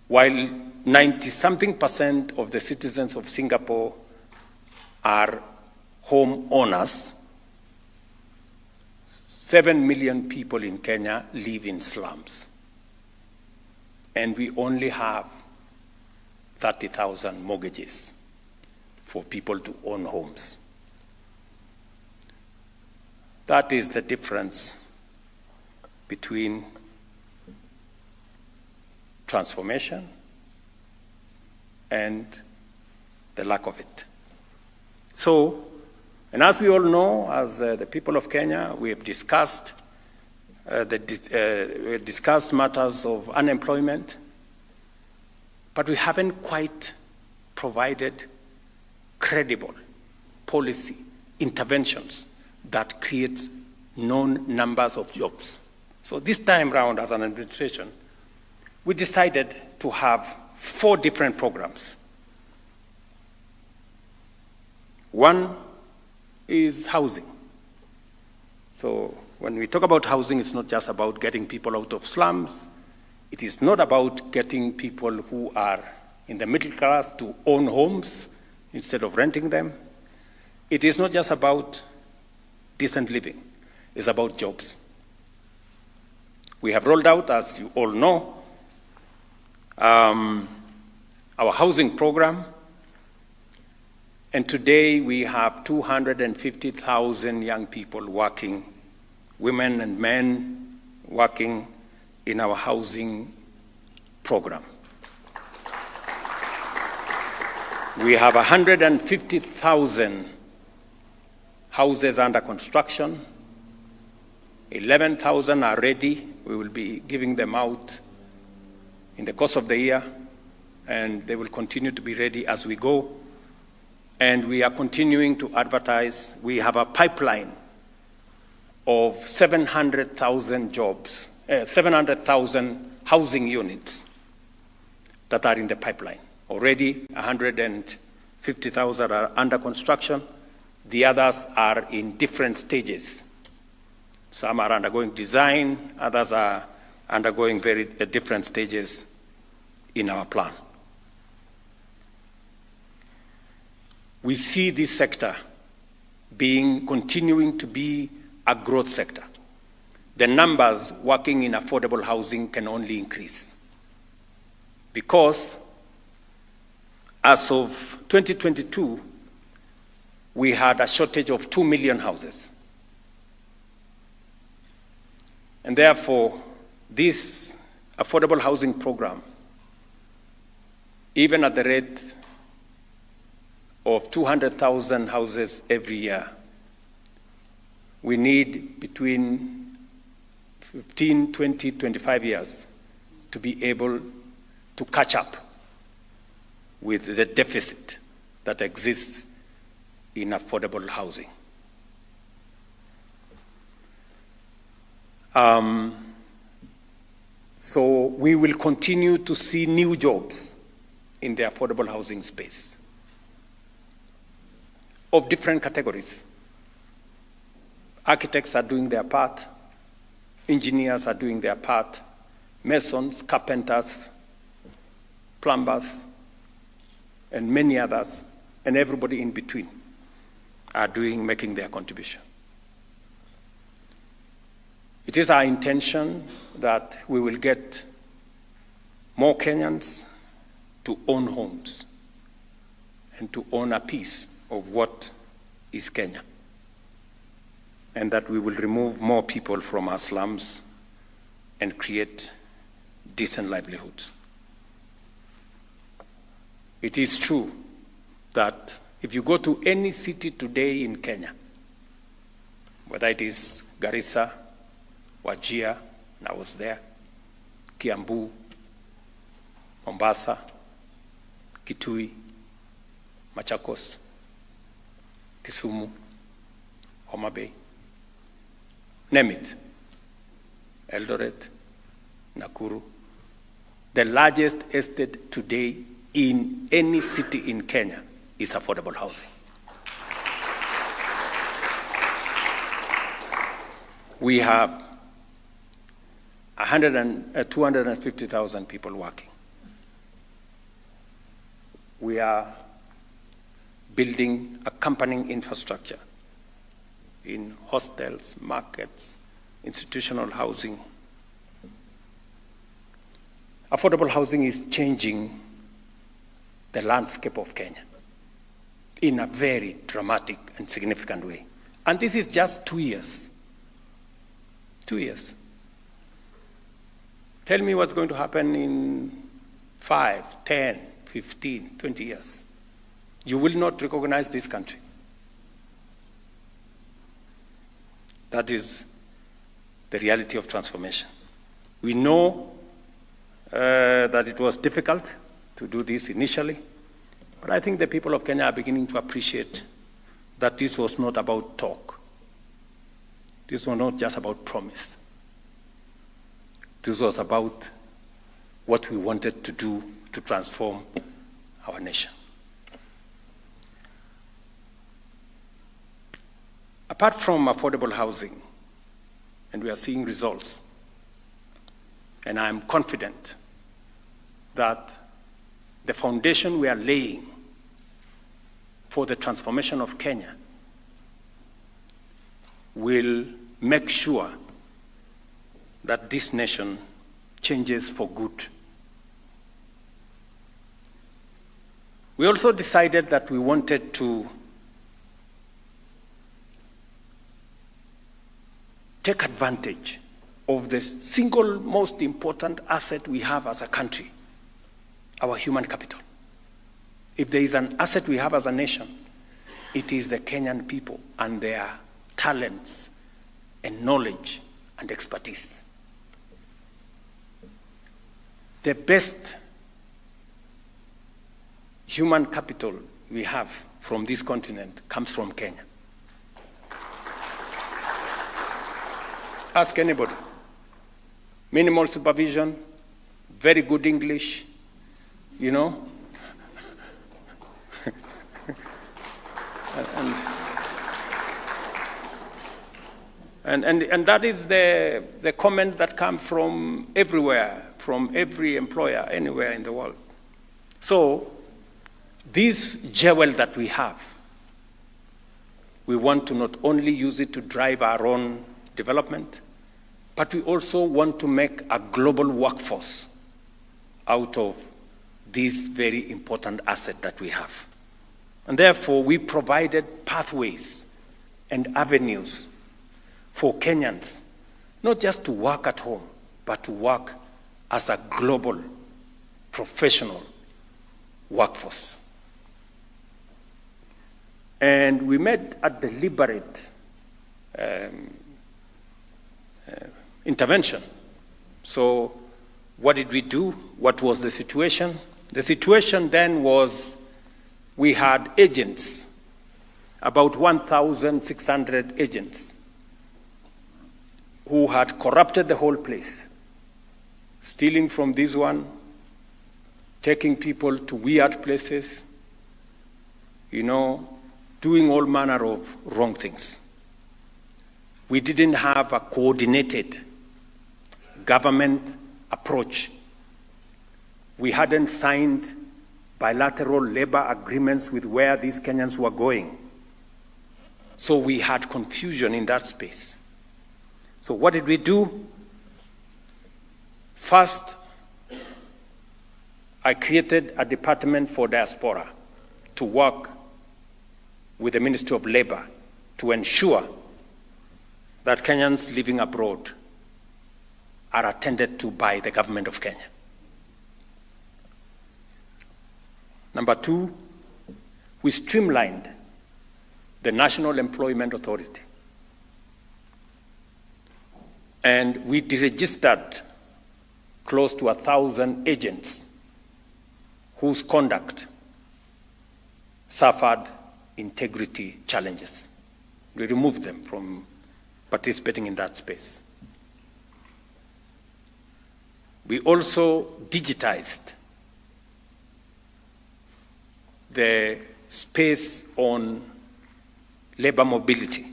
While 90-something% of the citizens of Singapore are home owners, 7 million people in Kenya live in slums. And we only have 30,000 mortgages for people to own homes. That is the difference between transformation and the lack of it. So, and as we all know, as the people of Kenya, we have discussed matters of unemployment, but we haven't quite provided credible policy interventions that create known numbers of jobs. So this time round, as an administration, we decided to have 4 different programs. One is housing. So when we talk about housing, it's not just about getting people out of slums. It is not about getting people who are in the middle class to own homes instead of renting them. It is not just about decent living. It's about jobs. We have rolled out, as you all know, our housing program, and today we have 250,000 young people working, women and men working in our housing program. We have 150,000 houses under construction. 11,000 are ready. We will be giving them out in the course of the year, and they will continue to be ready as we go. And we are continuing to advertise. We have a pipeline of 700,000 jobs, 700,000 housing units that are in the pipeline. Already 150,000 are under construction. The others are in different stages. Some are undergoing design, others are undergoing very different stages in our plan. We see this sector continuing to be a growth sector. The numbers working in affordable housing can only increase because as of 2022, we had a shortage of 2 million houses. And therefore, this affordable housing program, even at the rate of 200,000 houses every year, we need between 15, 20, 25 years to be able to catch up with the deficit that exists in affordable housing. So we will continue to see new jobs in the affordable housing space of different categories. Architects are doing their part, engineers are doing their part, masons, carpenters, plumbers, and many others, and everybody in between are making their contribution. It is our intention that we will get more Kenyans to own homes and to own a piece of what is Kenya, and that we will remove more people from our slums and create decent livelihoods. It is true that if you go to any city today in Kenya, whether it is Garissa, Wajir, and I was there, Kiambu, Mombasa, Kitui, Machakos, Kisumu, Homa Bay, name it, Eldoret, Nakuru, the largest estate today in any city in Kenya is affordable housing. We have 250,000 people working. We are building accompanying infrastructure in hostels, markets, institutional housing. Affordable housing is changing the landscape of Kenya in a very dramatic and significant way. And this is just 2 years. 2 years. Tell me what's going to happen in 5, 10, 15, 20 years. You will not recognize this country. That is the reality of transformation. We know that it was difficult to do this initially, but I think the people of Kenya are beginning to appreciate that this was not about talk. This was not just about promise. This was about what we wanted to do to transform our nation. Apart from affordable housing, and we are seeing results, and I am confident that the foundation we are laying for the transformation of Kenya will make sure that this nation changes for good. We also decided that we wanted to take advantage of the single most important asset we have as a country, our human capital. If there is an asset we have as a nation, it is the Kenyan people and their talents and knowledge and expertise. The best human capital we have from this continent comes from Kenya. Ask anybody. Minimal supervision, very good English, you know. And that is the comment that comes from everywhere, from every employer, anywhere in the world. So, this jewel that we have, we want to not only use it to drive our own development, but we also want to make a global workforce out of this very important asset that we have. And therefore, we provided pathways and avenues for Kenyans, not just to work at home, but to work as a global, professional workforce. And we made a deliberate intervention. So what did we do? What was the situation? The situation then was we had agents, about 1,600 agents, who had corrupted the whole place, stealing from this one, taking people to weird places, you know, doing all manner of wrong things. We didn't have a coordinated government approach. We hadn't signed bilateral labor agreements with where these Kenyans were going. So we had confusion in that space. So what did we do? First, I created a department for diaspora to work with the Ministry of Labor to ensure that Kenyans living abroad are attended to by the government of Kenya. Number two, we streamlined the National Employment Authority. And we deregistered close to 1,000 agents whose conduct suffered integrity challenges. We removed them from participating in that space. We also digitized the space on labor mobility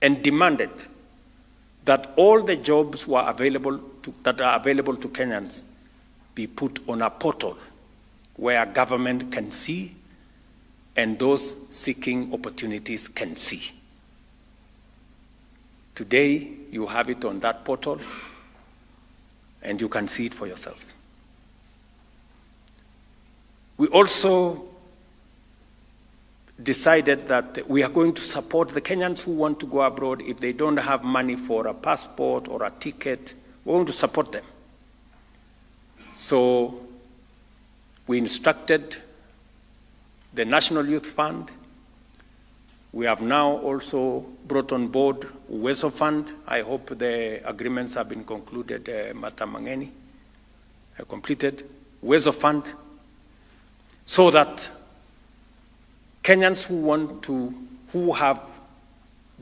and demanded that all the jobs that are available to Kenyans be put on a portal where government can see and those seeking opportunities can see. Today, you have it on that portal and you can see it for yourself. We also decided that we are going to support the Kenyans who want to go abroad. If they don't have money for a passport or a ticket, we're going to support them. So we instructed the National Youth Fund. We have now also brought on board Uwezo Fund. I hope the agreements have been concluded, Matamangeni, completed. Uwezo Fund, so that Kenyans who have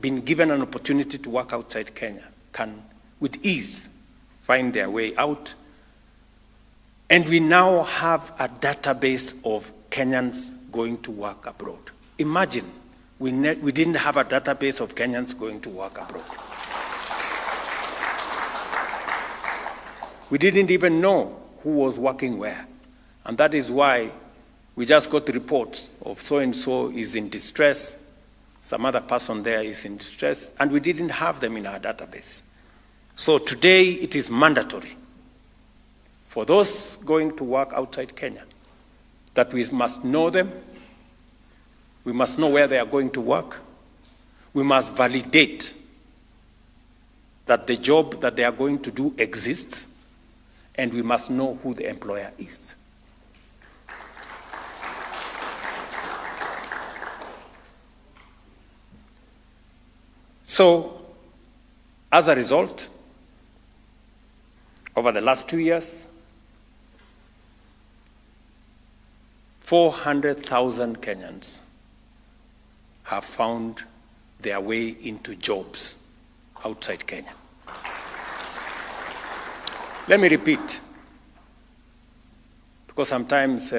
been given an opportunity to work outside Kenya can, with ease, find their way out. And we now have a database of Kenyans going to work abroad. Imagine, we didn't have a database of Kenyans going to work abroad. We didn't even know who was working where. And that is why we just got reports of so-and-so is in distress, some other person there is in distress, and we didn't have them in our database. So today it is mandatory for those going to work outside Kenya that we must know them, we must know where they are going to work, we must validate that the job that they are going to do exists, and we must know who the employer is. So, as a result, over the last 2 years, 400,000 Kenyans have found their way into jobs outside Kenya. Let me repeat, because sometimes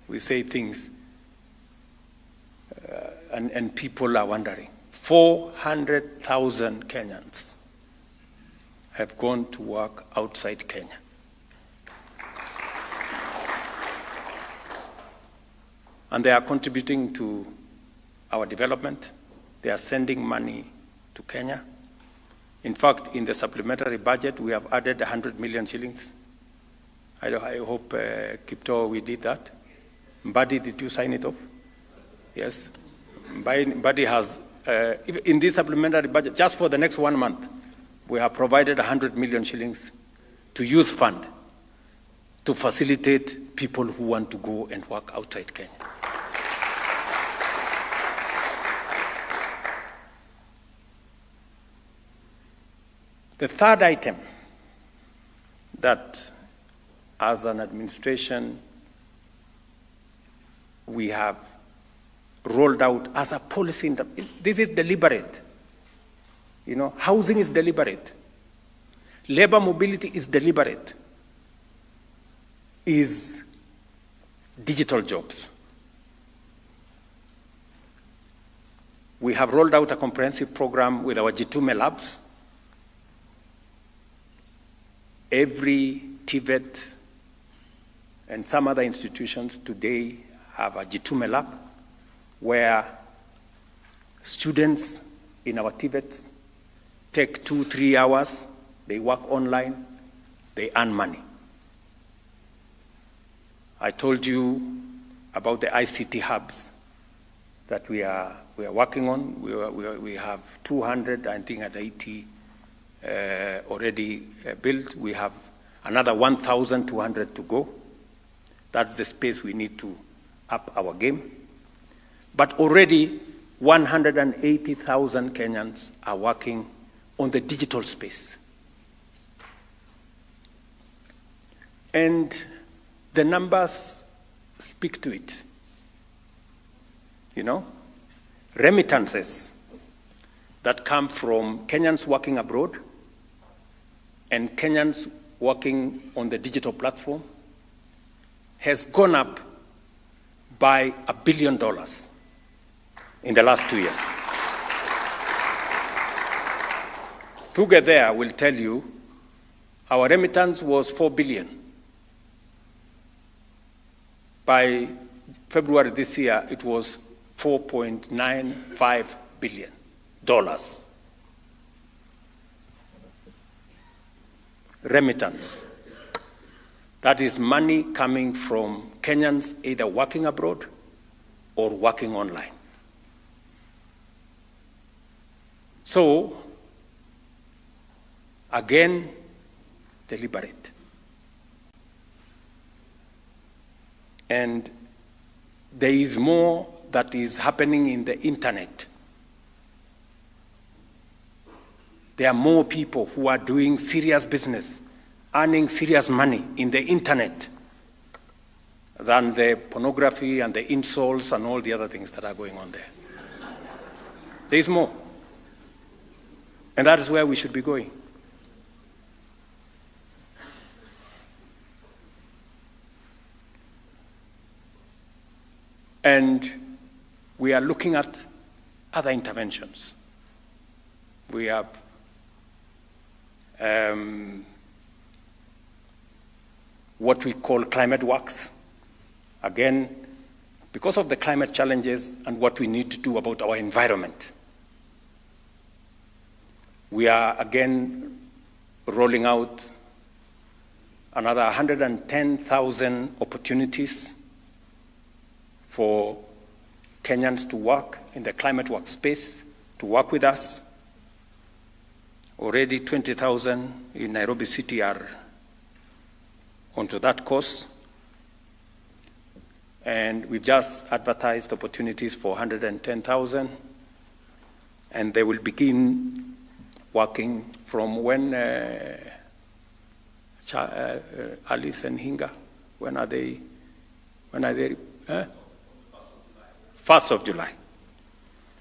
we say things and people are wondering. 400,000 Kenyans have gone to work outside Kenya. And they are contributing to our development. They are sending money to Kenya. In fact, in the supplementary budget, we have added 100 million shillings. I hope, Kipto, we did that. Mbadi, did you sign it off? Yes. Mbadi has, in this supplementary budget, just for the next 1 month, we have provided 100 million shillings to youth fund to facilitate people who want to go and work outside Kenya. The third item that, as an administration, we have rolled out as a policy, this is deliberate. You know, housing is deliberate. Labor mobility is deliberate. Is digital jobs. We have rolled out a comprehensive program with our Jitume labs. Every TVET and some other institutions today have a Jitume lab where students in our TVETs take 2-3 hours, they work online, they earn money. I told you about the ICT hubs that we are working on. We have 280 already built. We have another 1,200 to go. That's the space we need to up our game. But already 180,000 Kenyans are working on the digital space. And the numbers speak to it. You know, remittances that come from Kenyans working abroad and Kenyans working on the digital platform has gone up by $1 billion in the last 2 years. Together, I will tell you, our remittance was $4 billion. By February this year, it was $4.95 billion. Remittance. That is money coming from Kenyans either working abroad or working online. So, again, deliberate. And there is more that is happening in the internet. There are more people who are doing serious business, earning serious money in the internet than the pornography and the insults and all the other things that are going on there. There is more. And that is where we should be going. And we are looking at other interventions. We have what we call climate works. Again, because of the climate challenges and what we need to do about our environment, we are again rolling out another 110,000 opportunities for Kenyans to work in the climate workspace, to work with us. Already 20,000 in Nairobi City are onto that course. And we've just advertised opportunities for 110,000, and they will begin working from when, Alice and Hinga, when are they? 1st of July.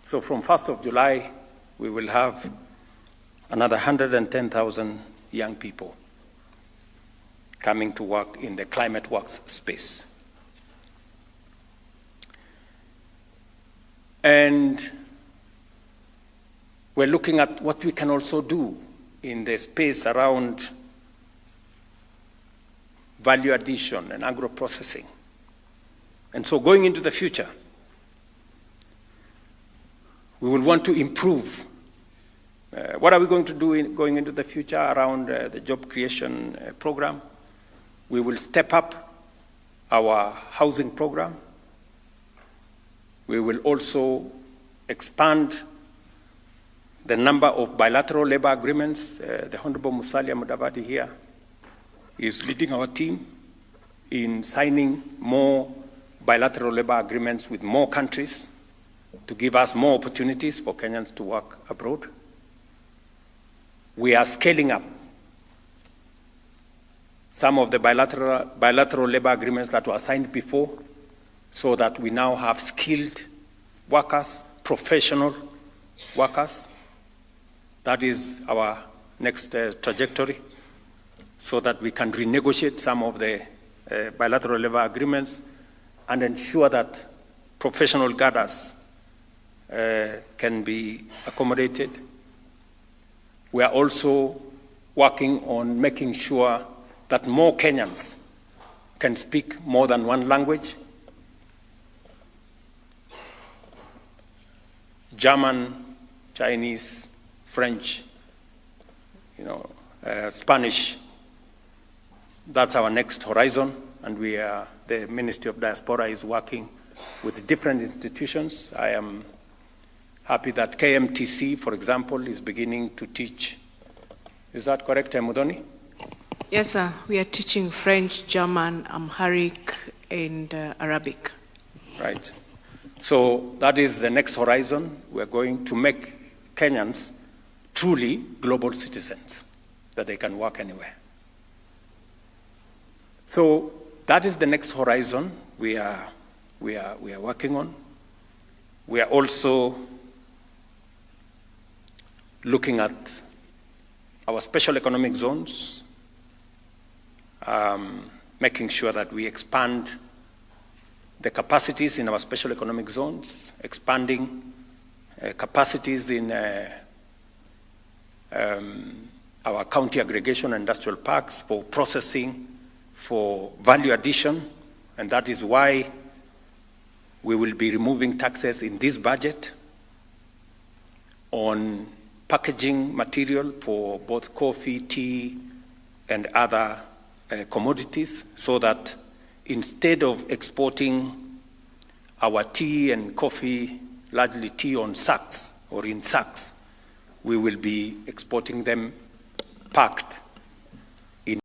So from 1st of July, we will have another 110,000 young people coming to work in the climate works space. And we're looking at what we can also do in the space around value addition and agro-processing. And so going into the future, we will want to improve. What are we going to do going into the future around the job creation program? We will step up our housing program. We will also expand the number of bilateral labor agreements. The Honorable Musalia Mudavadi here is leading our team in signing more bilateral labor agreements with more countries to give us more opportunities for Kenyans to work abroad. We are scaling up some of the bilateral labor agreements that were signed before, so that we now have skilled workers, professional workers. That is our next trajectory, so that we can renegotiate some of the bilateral labor agreements and ensure that professional cadres can be accommodated. We are also working on making sure that more Kenyans can speak more than one language. German, Chinese, French, Spanish. That's our next horizon, and the Ministry of Diaspora is working with different institutions. I am happy that KMTC, for example, is beginning to teach. Is that correct, Mudoni?
Yes, sir. We are teaching French, German, Amharic, and Arabic.
Right. So that is the next horizon. We're going to make Kenyans truly global citizens, that they can work anywhere. So that is the next horizon we are working on. We are also looking at our special economic zones, making sure that we expand the capacities in our special economic zones, expanding capacities in our county aggregation and industrial parks for processing, for value addition, and that is why we will be removing taxes in this budget on packaging material for both coffee, tea, and other commodities, so that instead of exporting our tea and coffee, largely tea on sacks or in sacks, we will be exporting them packed